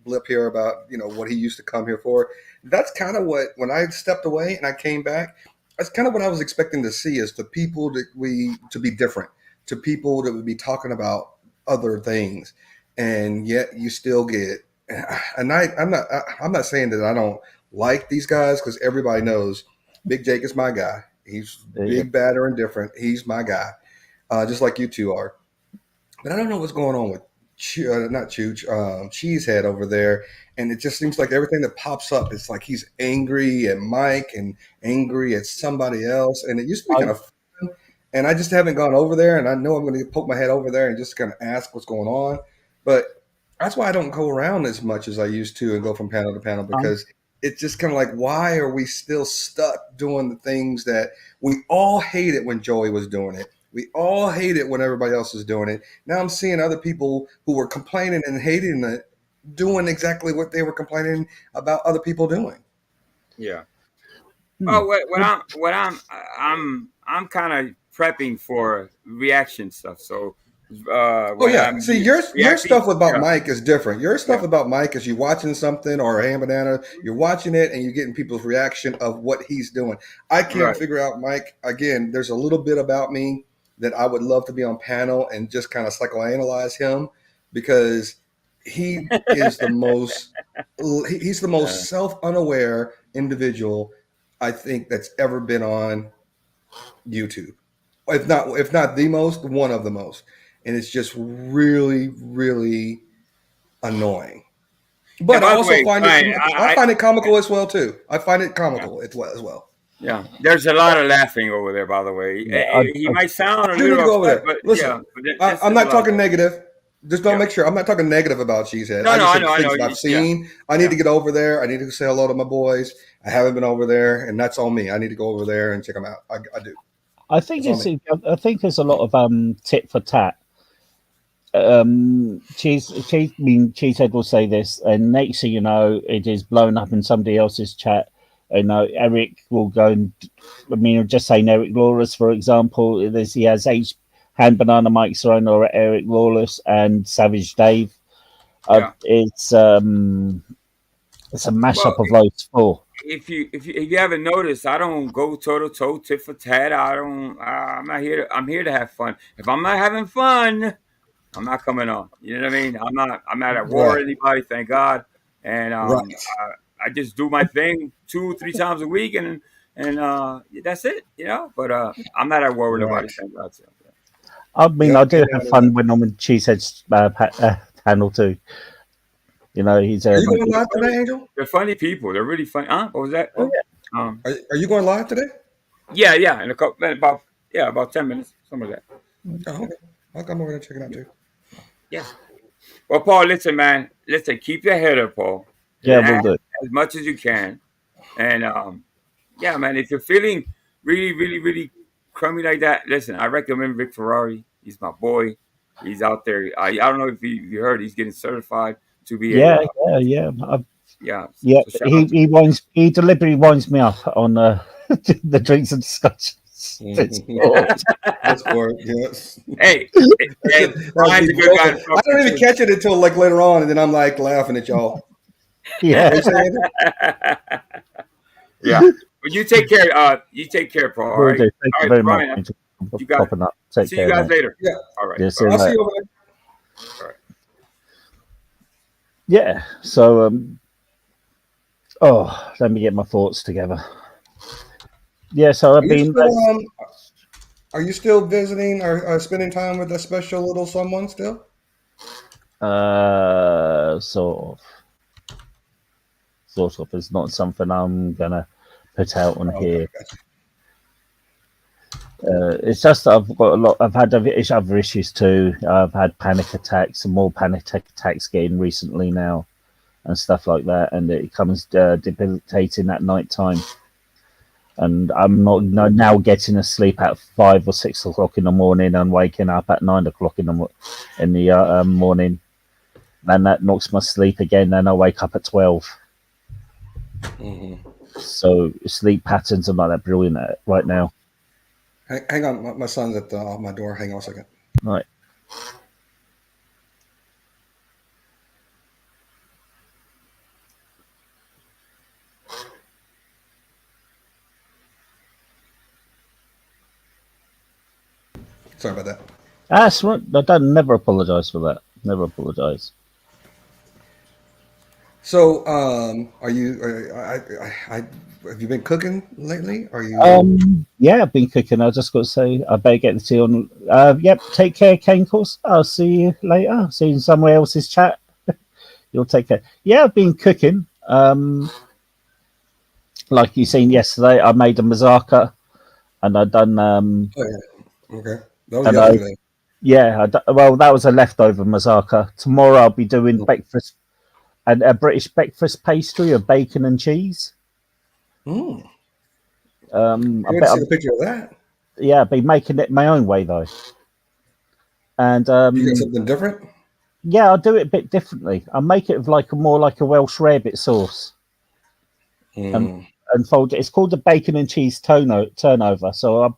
blip here about what he used to come here for. That's kind of what when I stepped away and I came back. That's kind of what I was expecting to see is the people that we to be different, to people that would be talking about other things, and yet you still get. And I'm not saying that I don't like these guys because everybody knows Big Jake is my guy. He's Yeah. big, badder, and different. He's my guy, just like you two are. But I don't know what's going on with not Chooch, Cheesehead over there. And it just seems like everything that pops up, it's like he's angry at Mike and angry at somebody else. And it used to be I, kind of fun. And I just haven't gone over there. And I know I'm going to poke my head over there and just kind of ask what's going on. But that's why I don't go around as much as I used to and go from panel to panel I, because it's just kind of like, why are we still stuck doing the things that we all hated when Joey was doing it? We all hate it when everybody else is doing it. Now I'm seeing other people who were complaining and hating it doing exactly what they were complaining about other people doing. Yeah. hmm. Oh, I'm kind of prepping for reaction stuff. So Oh when yeah. I'm See, your reacting, stuff about yeah, Mike is different. Your yeah, stuff about Mike is you watching something or a ham banana, you're watching it and you're getting people's reaction of what he's doing. I can't right. figure out Mike. Again, there's a little bit about me that I would love to be on panel and just kind of psychoanalyze him because he is the most he's the Uh, most self-unaware individual I think that's ever been on YouTube. If not the most, one of the most. And it's just really, really annoying. and But by the way, Brian, I find it comical as well too. I find it yeah, comical as well. yeah. There's a lot of laughing over there. By the way, Yeah, I, he I, might sound a I do need to little go over upset, there. but Listen, yeah, but this I'm is a not lot of talking laughing. negative. Just don't Yeah. make sure. I'm not talking negative about Cheesehead. No, I no, just I said know, the I things know. that I've Yeah, seen. I need yeah. to get over there. I need to say hello to my boys. I haven't been over there, and that's on me. I need to go over there and check them out. I do. I think It's on it's. me. I think there's a lot of tit for tat. Cheesehead will say this, and next thing you know, it is blown up in somebody else's chat. You know, Eric will go and, I mean, just saying Eric Lawless, for example, he has Hand Banana Mike Cerrone or Eric Lawless and Savage Dave. Yeah. It's It's a Well, mashup of those four. if you haven't noticed, I don't go toe to toe, tit for tat. I don't. I'm not here. I'm here to have fun. If I'm not having fun, I'm not coming on. You know what I mean? I'm not at war Right. with anybody, thank God. And Right. I just do my thing 2 3 times a week, and that's it. But I'm not at war with nobody, Right. thank God. So, yeah. I mean, I Yep. do have Amen to that. fun when I'm in Cheesehead's panel too. He's Are you my going good. live Funny, today, Angel? they're funny people. They're really funny. Huh? What was that? Oh, Well, um, Are you going live today? yeah, yeah. In a couple, about 10 minutes, something like that. Oh, Yeah, okay. I'll come over and check it out too. yeah. Well, Paul, listen, man. Listen, keep your head up, Paul. yeah, Laugh we'll do. as much as you can, and yeah, man. If you're feeling really, really, really crummy like that, listen. I recommend Vic Ferrari. He's my boy. He's out there. I don't know if you heard. He's getting certified to be a Yeah, yeah, yeah. yeah. Yeah, So shout he out to he winds he deliberately winds me up on the drinks and discussions. It's good. That's for it. Yes. hey, hey, That'd Brian's be a good guy broken. to I talk to don't even too. catch it until like later on, and then I'm like laughing at y'all. What Yeah, you saying? Yeah. But you take care. You take care, Paul. All will right. do. Thank All you right, very much Brian. for You got. popping up. I'll Take see you care, guys mate. later. Yeah. All right. Yeah, see Bye. you I'll see later. you over All right. Yeah. So let me get my thoughts together. Yeah, so there. I've been Are you still visiting or spending time with a special little someone still? sort of. It's not something I'm gonna put out on Oh, okay, here. gotcha. It's just that I've got a lot. I've had other issues too. I've had panic attacks and more panic attacks getting recently now, and stuff like that. And it comes debilitating at night time. And I'm not now getting a sleep at 5 or 6 o'clock in the morning and waking up at 9 o'clock in the morning. And that knocks my sleep again. Then I wake up at 12. Mm-hmm. So sleep patterns are not that brilliant right now. Hang on, my son's at my door. Hang on a second. Right. Sorry about that. That's right. I don't never apologise for that. Never apologise. So, are you? Have you been cooking lately? Are you? Yeah, I've been cooking. I just got to say, I better get the tea on. Yep. Take care, Kane. Course. I'll see you later. See you in somewhere else's chat. You'll take care. Yeah, I've been cooking. Like you seen yesterday, I made a mazaka, and I done. Oh, yeah. Okay, that was And I yesterday. yeah. Well, that was a leftover mazaka. Tomorrow I'll be doing breakfast and a British breakfast pastry of bacon and cheese. Mm. I I didn't bet. see a picture of that. Yeah, I'll be making it my own way though. And You got something different? yeah, I'll do it a bit differently. I'll make it like more like a Welsh rarebit sauce and Mm. fold it. It's called the bacon and cheese turnover. So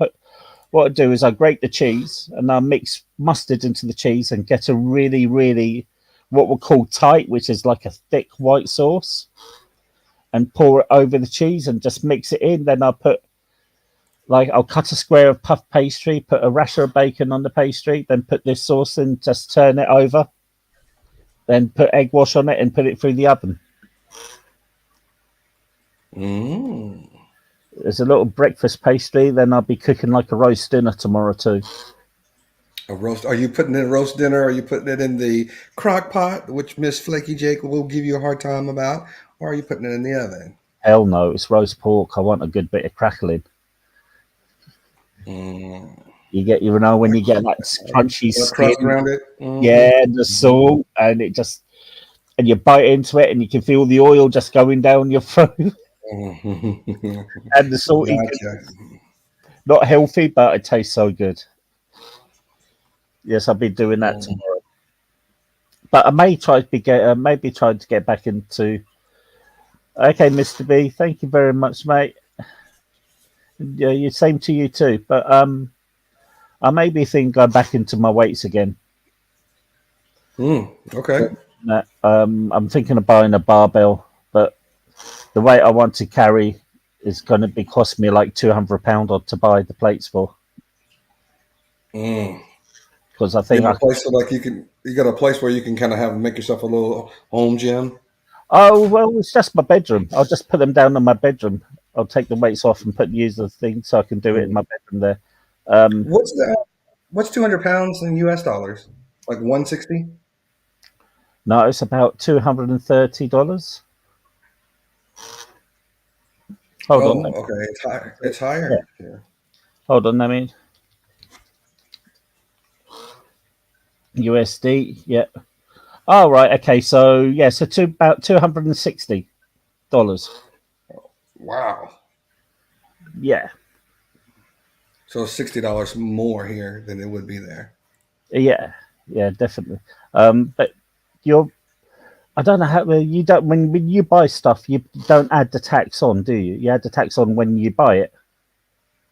what I do is I grate the cheese and I mix mustard into the cheese and get a really, really what we call tight, which is like a thick white sauce, and pour it over the cheese and just mix it in. Then I'll cut a square of puff pastry, put a rasher of bacon on the pastry, then put this sauce in, just turn it over, then put egg wash on it and put it through the oven. Mm. There's a little breakfast pastry. Then I'll be cooking like a roast dinner tomorrow too. A roast? Are you putting it in roast dinner? Are you putting it in the crock pot, which Miss Flaky Jake will give you a hard time about, or are you putting it in the oven? Hell no, it's roast pork. I want a good bit of crackling. Mm. When you get that crunchy A crust skin, around it. Mm-hmm. yeah, the salt, and and you bite into it, and you can feel the oil just going down your throat, Mm-hmm. and the salty, Gotcha. not healthy, but it tastes so good. Yes, I'll be doing that Mm. tomorrow. But I may maybe try to get back into. Okay, Mr. B, thank you very much, mate. Yeah, same to you too. But I maybe think going back into my weights again. Mm. Okay. I'm thinking of buying a barbell, but the weight I want to carry is going to be cost me like £200 to buy the plates for. Mm. Because I You think have I a place so like you got a place where you can kind of make yourself a little home gym. oh well, it's just my bedroom. I'll just put them down in my bedroom. I'll take the weights off and use the thing so I can do it in Mm. my bedroom there. Um, What's 200 pounds in US dollars? Like 160? no, it's about $230. Hold on, Oh, okay. It's higher. It's yeah, higher here. hold on. I mean USD. Yeah. Oh right. Okay. So yeah. So about $260. Wow. Yeah. So $60 more here than it would be there. Yeah. Yeah. Definitely. But you're. I don't know how you don't when you buy stuff you don't add the tax on, do you? You add the tax on when you buy it.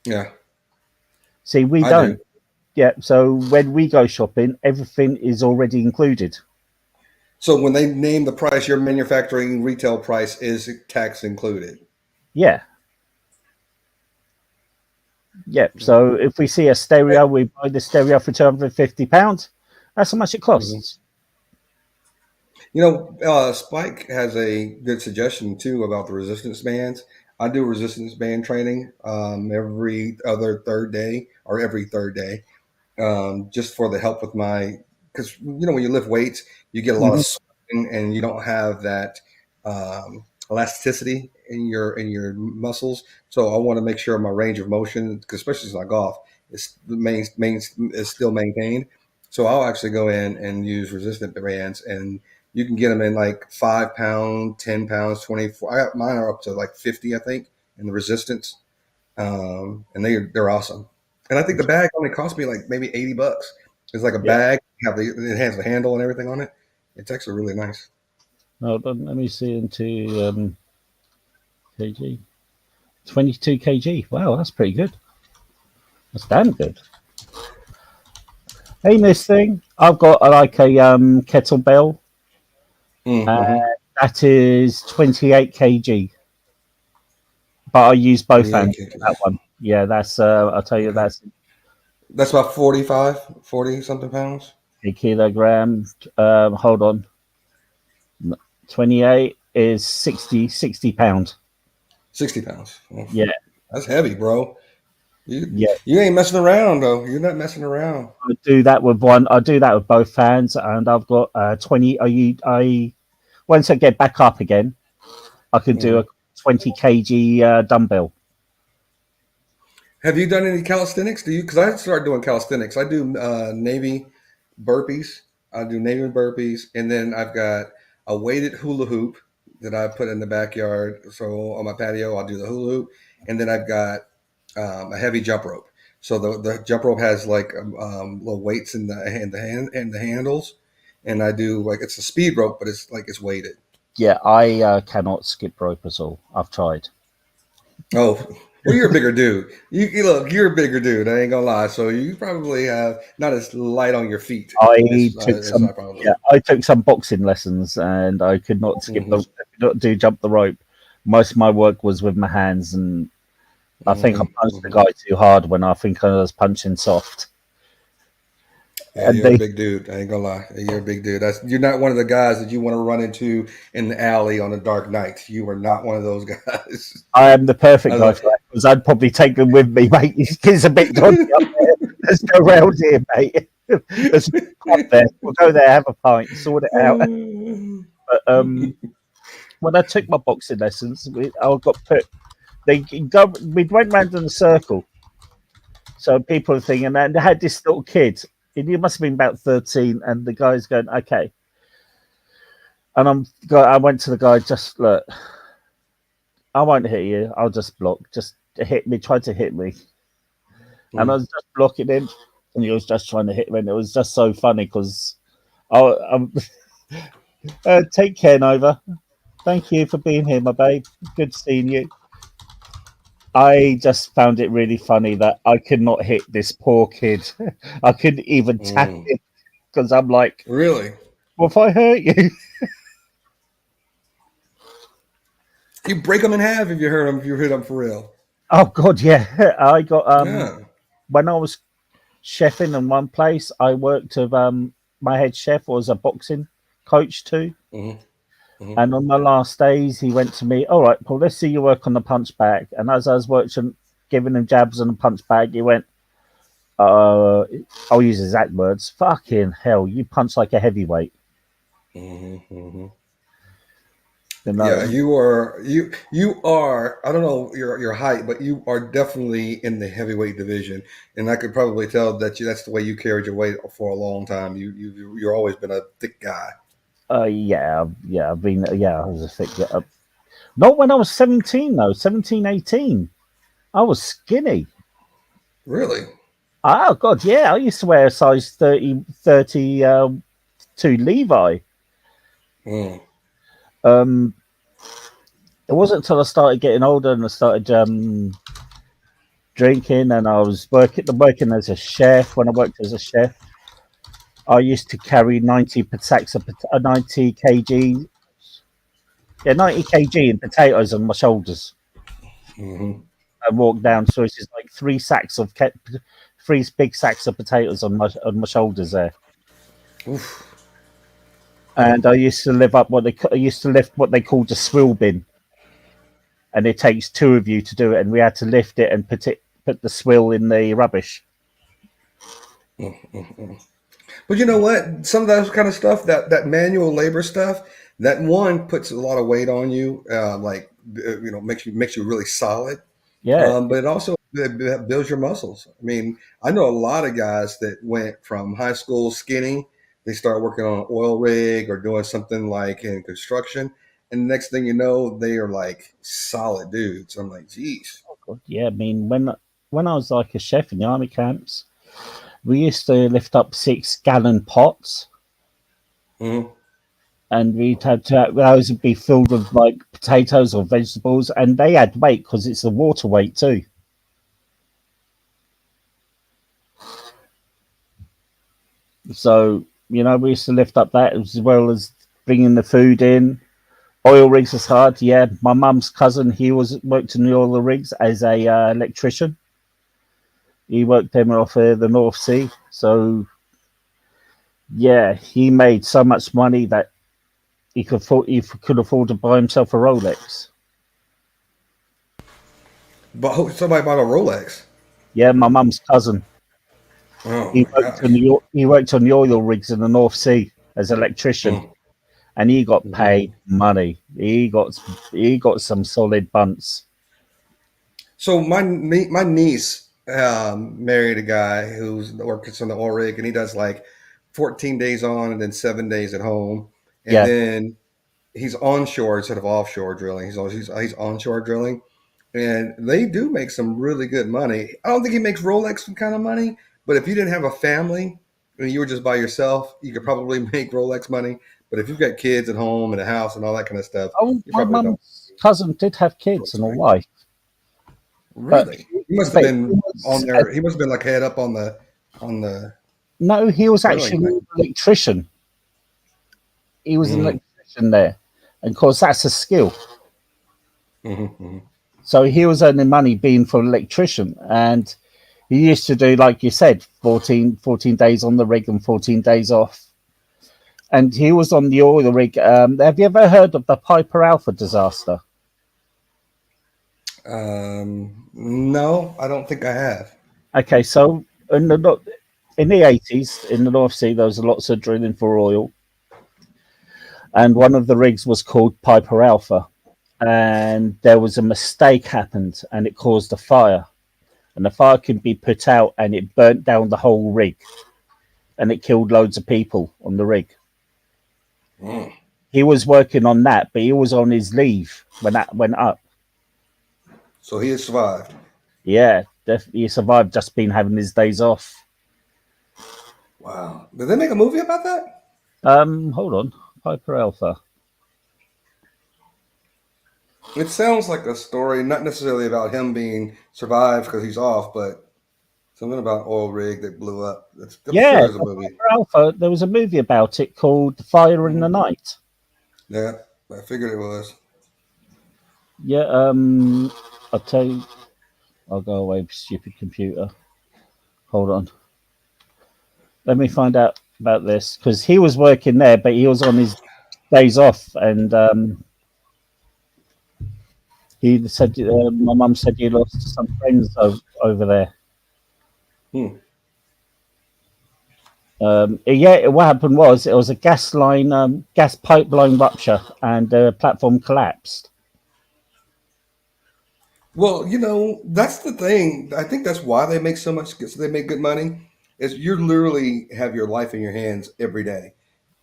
Yeah, See, we I do. don't. Yeah. So when we go shopping, everything is already included. So when they name the price, your manufacturing retail price is tax included. Yeah. Yeah. So Mhm. if we see a stereo, we buy the stereo for £250. That's how much it Mhm. costs. Spike has a good suggestion too about the resistance bands. I do resistance band training every other third day or every third day, just for the help with because when you lift weights, you get a lot of Hmm. sweating and you don't have that elasticity in your muscles. So I want to make sure my range of motion, 'cause especially as I golf, is still maintained. So I'll actually go in and use resistant bands, and you can get them in like 5 pound, 10 pounds, 24. Mine are up to like 50, I think, in the resistance, and they're awesome. And I think the bag only cost me like maybe $80. It's like a Yeah. bag, it has the handle and everything on it. It's actually really nice. Hold on. Let me see into kg. 22 kg. Wow, that's pretty good. That's damn good. Hey, this thing, I've got like a kettlebell, and Mm-hmm. that is 28 kg. But I use both 28 hands for that kgs. one. Yeah, that's I'll tell you Okay. that's That's about 40 something pounds. a kilogram. Hold on, 28 is 60 pounds. 60 pounds. Oh, Yeah, that's heavy, bro. You yeah. you ain't messing around though. You're not messing around. I do that with one. I do that with both hands, and I've got 20. I once I get back up again, I can do a Mhm. 20 kg dumbbell. Have you done any calisthenics? Do you? Because I started doing calisthenics. I do Navy burpees. I do Navy burpees, and then I've got a weighted hula hoop that I put in the backyard. So on my patio, I'll do the hula hoop, and then I've got a heavy jump rope. So the jump rope has like little weights in the handles, and I do like it's a speed rope, but it's weighted. Yeah, I cannot skip rope at all. I've tried. Oh, well, you're a bigger dude. Look, you're a bigger dude. I ain't gonna lie. So you probably have not as light on your feet I took as I some. probably Yeah, am. I took some boxing lessons, and I could not skip Hmm. the, not do jump the rope. Most of my work was with my hands, and I think I Hmm. punched the Hmm. guy too hard when I think I was punching soft. Yeah, And you're a they, big dude. I ain't gonna lie. You're a big dude. You're not one of the guys that you want to run into in the alley on a dark night. You are not one of those guys. I am the I perfect guy love. for that because I'd probably take them with me, mate. It's a bit dodgy up there. Let's go round here, mate. There's a pub there. We'll go there, have a pint, sort it out. But when I took my boxing lessons, I got put. They go. We went round in a circle, so people are thinking, and they had this little kid. And he must have been about 13, and the guy's going, "Okay." And I went to the guy, just look. I won't hit you. I'll just block. Just hit me. Try to hit me. And I was just blocking him, and he was just trying to hit me. And it was just so funny because I'm take care, Nova. Thank you for being here, my babe. Good seeing you. I just found it really funny that I could not hit this poor kid. I couldn't even tap Mm. him because I'm like, Really? well, if I hurt you, You break them in half if you hurt them. If you hit them for real. Oh God, yeah. I got Yeah. when I was chefing in one place, I worked with my head chef was a boxing coach too. Hmm. Hmm. And on my last days, he went to me, all right, Paul, let's see you work on the punch bag. And as I was watching, giving him jabs on the punch bag, he went, I'll use his exact words, fucking hell, you punch like a heavyweight. Hmm. Hmm. You Yeah, know, you are. I don't know your height, but you are definitely in the heavyweight division, and I could probably tell that that's the way you carried your weight for a long time. You're always been a thick guy. yeah, I've been, yeah, I was a thick, not when I was 17, though, 17, 18. I was skinny. Really? Oh, God, yeah, I used to wear a size 32 Levi. Mm. Um, it wasn't until I started getting older and I started drinking, and I was working as a chef. When I worked as a chef, I used to carry 90 sacks of 90 kg, yeah, 90 kg in potatoes on my shoulders Hmm. and walk down. So it's just like three big sacks of potatoes on my shoulders there. Oof. And I used to I used to lift what they called a swill bin, and it takes two of you to do it, and we had to lift it and put the swill in the rubbish. Mm-hmm. But you know what? Some of those kind of stuff, that manual labor stuff, that one puts a lot of weight on you. Makes you really solid. Yeah, But it also builds your muscles. I mean, I know a lot of guys that went from high school skinny, they start working on an oil rig or doing something like in construction, and the next thing you know, they are like solid dudes. I'm like, geez. yeah. I mean, when I was like a chef in the army camps, we used to lift up 6 gallon pots, Hmm. and we'd had to those would be filled with like potatoes or vegetables, and they had weight because it's the water weight too. So we used to lift up that as well as bringing the food in. Oil rigs was hard. Yeah, my mum's cousin, he worked in the oil rigs as a electrician. He worked them off the North Sea. So yeah, he made so much money that he could afford to buy himself a Rolex. But somebody bought a Rolex. Yeah, my mum's cousin. Oh He my worked on gosh. the oil rigs in the North Sea as an electrician, Mm. and he got Mhm. paid money. He got some solid bunts. So my niece married a guy who's works on the oil rig, and he does like 14 days on and then 7 days at home, and Yeah. then he's onshore instead of offshore drilling. He's onshore drilling, and they do make some really good money. I don't think he makes Rolex kind of money, but if you didn't have a family and you were just by yourself, you could probably make Rolex money. But if you've got kids at home and a house and all that kind of stuff, Oh, you my probably don't mum's cousin did have make kids Rolex and a money. wife, but Really? He must have but he been on was there. He must have been like head up on the no, he was drilling actually thing. an electrician. He was an Mm-hmm. electrician there, and of course that's a skill. Mm-hmm. So he was earning money being for an electrician, and he used to do, like you said, 14 days on the rig and 14 days off. And he was on the oil rig. Have you ever heard of the Piper Alpha disaster? No, I don't think I have. Okay, so in the 80s in the North Sea, there was lots of drilling for oil, and one of the rigs was called Piper Alpha, and there was a mistake happened, and it caused a fire, and the fire could be put out, and it burnt down the whole rig, and it killed loads of people on the rig. Mm. He was working on that, but he was on his leave when that went up. So he has survived. Yeah, definitely he survived, just been having his days off. Wow. Did they make a movie about that? Hold on, Piper Alpha. It sounds like a story, not necessarily about him being survived because he's off, but something about oil rig that blew up. I'm sure Yeah, there's a the movie. Piper Alpha. There was a movie about it called Fire in the Mhm. Night. Yeah, I figured it was. Yeah. I'll tell you. I'll go away, stupid computer. Hold on. Let me find out about this because he was working there, but he was on his days off, and he said my mum said he lost some friends over there. Hmm. Yeah, what happened was it was a gas line, gas pipeline rupture, and the platform collapsed. Well, that's the thing. I think that's why they make so much. So they make good money. Is you literally have your life in your hands every day.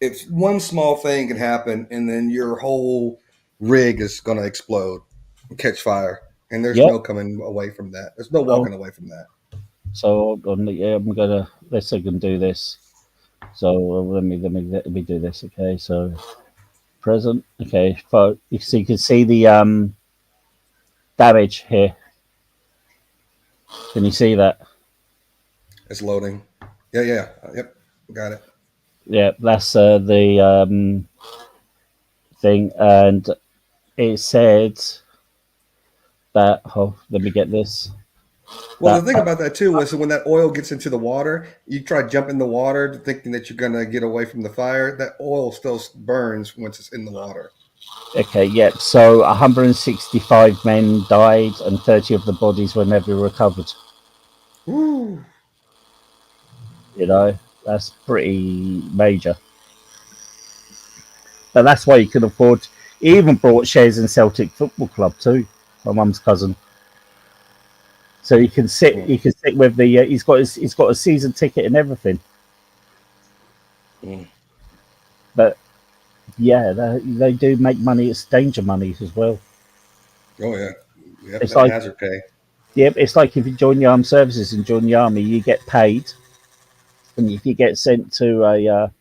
If one small thing can happen, and then your whole rig is going to explode, and catch fire, and there's Yep. no coming away from that. There's no Oh, walking away from that. so yeah, I'm gonna let's see if I can do this. So let me do this. Okay, so present. Okay, so you can see the damage here. Can you see that? It's loading. Yeah, yeah, yep, got it. Yeah, that's the thing, and it said that. Oh, let me get this. Well, the That thing about that too is when that oil gets into the water, you try to jump in the water thinking that you're gonna get away from the fire. That oil still burns once it's in the water. okay, yep. So 165 men died, and 30 of the bodies were never recovered. Woo. You know, that's pretty major. But that's why you can afford. He even brought shares in Celtic Football Club too. My mum's cousin. So you can sit. Mm, You can sit with the. He's got a season ticket and everything. mm. But yeah, they do make money. It's danger money as well. Oh yeah, yep. It's That like hazard pay. yeah, it's like if you join the armed services and join the army, you get paid, and if you get sent to a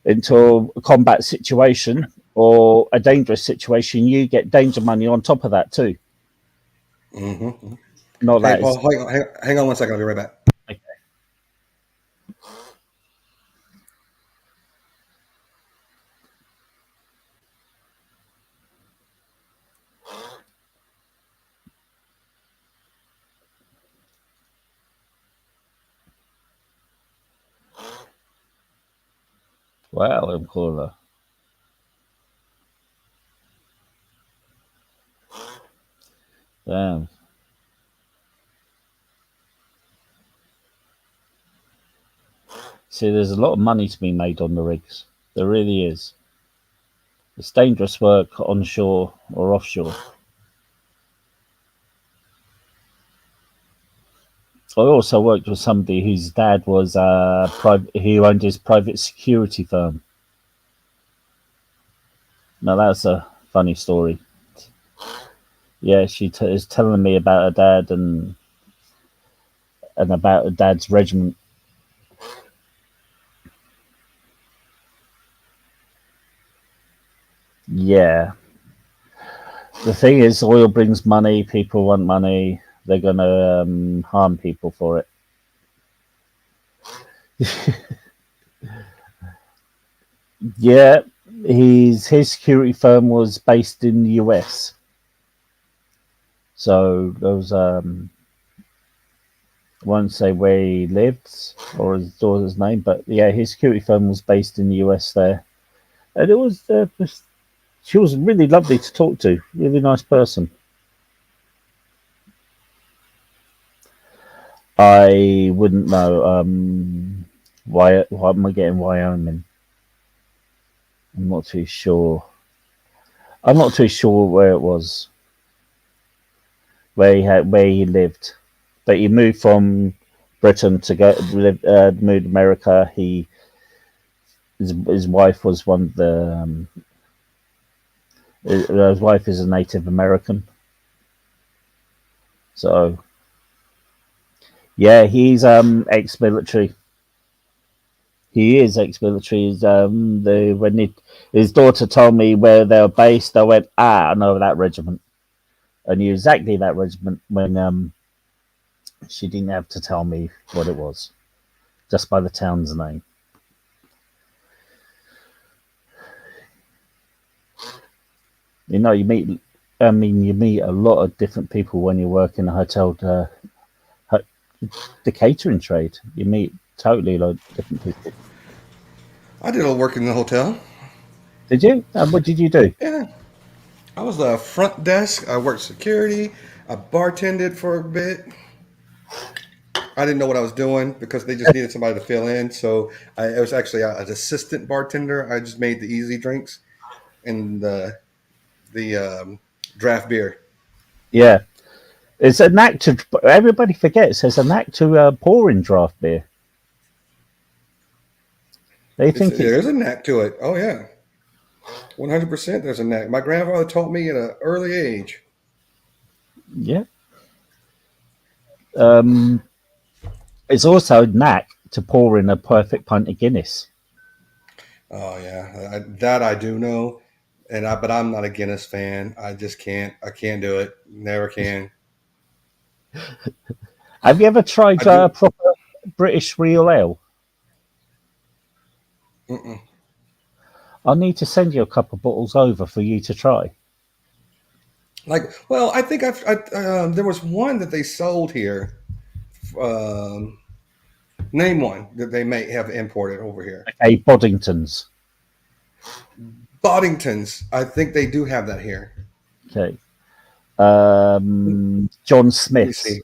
into a combat situation or a dangerous situation, you get danger money on top of that too. Mm-hmm. Not Hey, that Paul, it's hang on 1 second. I'll be right back. okay. Wow, I'm cooler. Damn. See, there's a lot of money to be made on the rigs. There really is. It's dangerous work onshore or offshore. I also worked with somebody whose dad was private, who owned his private security firm. Now that's a funny story. Yeah, is telling me about her dad and about her dad's regiment. Yeah, the thing is, oil brings money. People want money. They're gonna harm people for it. Yeah, his security firm was based in the US. So those I won't say where he lived or his daughter's name, but yeah, his security firm was based in the US there, and it was she was really lovely to talk to, really nice person. I wouldn't know why am I getting Wyoming? I'm not too sure. I'm not too sure where it was, where he lived, but he moved from Britain to go live, moved to America. His wife was one of the his wife is a Native American. So yeah, he's ex-military. He is ex-military. His daughter told me where they were based, I went, I know that regiment. I knew exactly that regiment when she didn't have to tell me what it was, just by the town's name. You know, you meet. I mean, you meet a lot of different people when you work in a hotel, ho- the catering trade. You meet totally like different people. I did a little work in the hotel. Did you? And what did you do? Yeah, I was the front desk. I worked security. I bartended for a bit. I didn't know what I was doing because they just needed somebody to fill in. So I was actually an assistant bartender. I just made the easy drinks and the draft beer. Yeah, it's a knack to. Everybody forgets there's a knack to pouring draft beer. They think it's There's a knack to it. Oh yeah, 100%. There's a knack. My grandfather taught me at an early age. yeah. Um, it's also a knack to pour in a perfect pint of Guinness. Oh yeah, that I do know, but I'm not a Guinness fan. I just can't. I can't do it. Never can. Have you ever I tried do. proper British real ale? Mm-mm. I need to send you a couple of bottles over for you to try. Like, well, I think there was one that they sold here. Um, Name one that they may have imported over here. Okay, Boddingtons. Boddingtons. I think they do have that here. Okay. John Let me Smith's. see.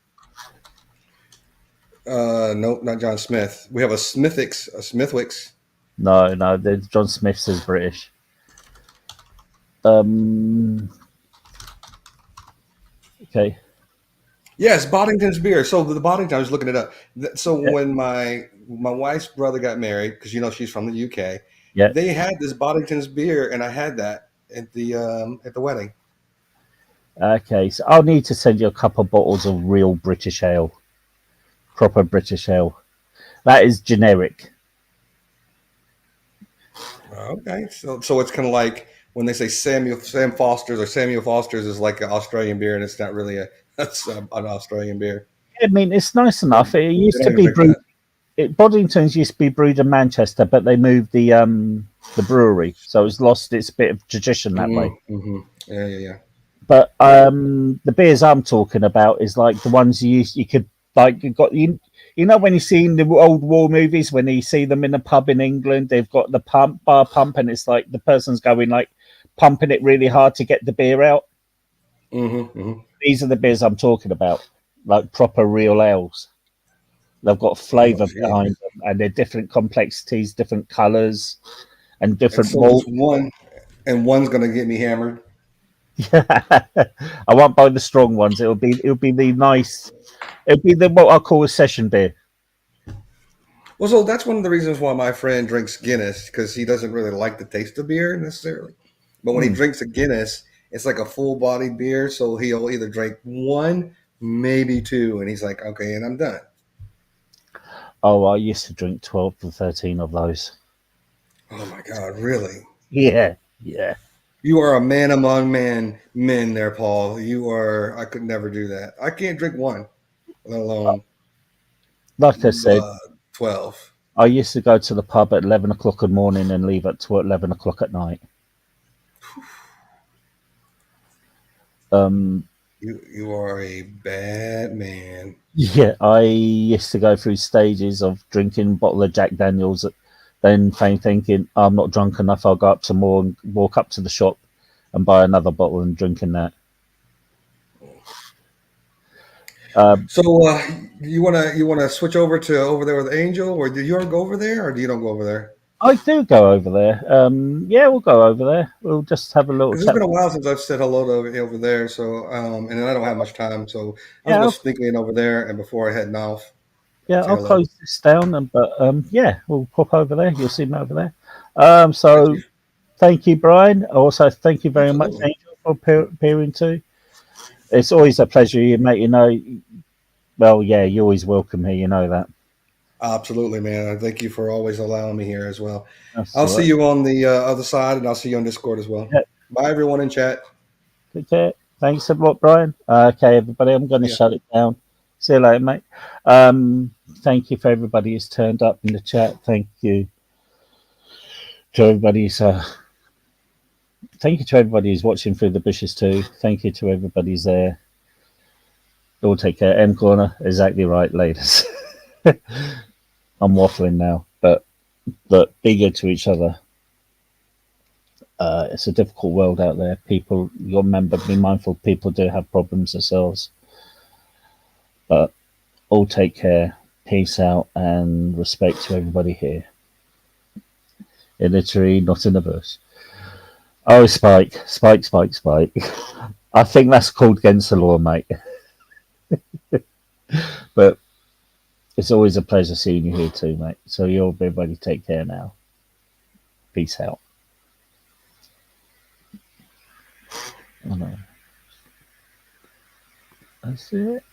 Nope, not John Smith. We have a Smithwick's. No, no, John Smith's is British. Um, okay. Yes, Boddington's beer. So the Boddington, I was looking it up. So Yeah, when my wife's brother got married, because she's from the UK, yeah. they had this Boddington's beer, and I had that at the wedding. Okay, so I'll need to send you a couple of bottles of real British ale, proper British ale. That is generic. Okay, so it's kind of like when they say Sam Foster's or Samuel Foster's is like an Australian beer, and it's not really that's an Australian beer. I mean, it's nice They enough. It used don't to even be drink brewed. that. Boddington's used to be brewed in Manchester, but they moved the brewery, so it's lost its bit of tradition that way. Mm-hmm. Yeah, yeah, yeah. But the beers I'm talking about is like the ones you could like you know when you see in the old war movies when you see them in a pub in England, they've got the bar pump, and it's like the person's going like pumping it really hard to get the beer out. Mm-hmm, mm-hmm. These are the beers I'm talking about, like proper real ales. They've got Oh, flavour geez. behind them, and they're different complexities, different colours, and And different so it's malt. one, and one's gonna get me hammered. I won't buy the strong ones. It'll be the nice. It'll be the what I call a session beer. Well, so that's one of the reasons why my friend drinks Guinness because he doesn't really like the taste of beer necessarily. But when he Mm. drinks a Guinness, it's like a full-bodied beer, so he'll either drink one, maybe two, and he's like, okay, and I'm done. Oh, I used to drink 12 to 13 of those. Oh my God, really? Yeah, yeah. You are a man among men there, Paul. You are. I could never do that. I can't drink one, let alone Like I said, uh, 12. I used to go to the pub at 11 o'clock in the morning and leave at 11 o'clock at night. Um, You are a bad man. yeah, I used to go through stages of drinking a bottle of Jack Daniels, then thinking I'm not drunk enough. I'll go up to more and walk up to the shop and buy another bottle and drinking that. Um, So you wanna switch over to over there with Angel, or do you ever go over there, or do you don't go over there? I do go over there. Yeah, we'll go over there. We'll just have a little Because it's chat. been a while since I've said hello to over there. So and I don't have much time, so I was Yeah, gonna sneak in over there and before I heading off, yeah, say I'll hello. close this down, and but yeah, we'll pop over there. You'll see me over there. Right, So Chief? thank you, Brian. Also, thank you very much, Absolutely, Angel, for appearing too. It's always a pleasure, you mate. You know, well, yeah, you're always welcome here. You know that. absolutely, man. I thank you for always allowing me here as well. That's I'll all see right. you on the other side, and I'll see you on Discord as well. Yeah, Bye, everyone in chat. take care. Thanks a lot, Brian. Okay, everybody, I'm going to Yeah, shut it down. See you later, mate. Thank you for everybody who's turned up in the chat. Thank you to everybody who's thank you to everybody who's watching through the bushes too. Thank you to everybody who's there. All take care. M Corner, exactly right, ladies. I'm waffling now, but be good to each other. It's a difficult world out there. People, you remember, be mindful. People do have problems themselves, but all take care. Peace out and respect to everybody here. In a tree, not in a bush. Oh, Spike. I think that's called against the law, mate. But it's always a pleasure seeing you here too, mate. So you all, everybody, take care now. Peace out. I know. That's it.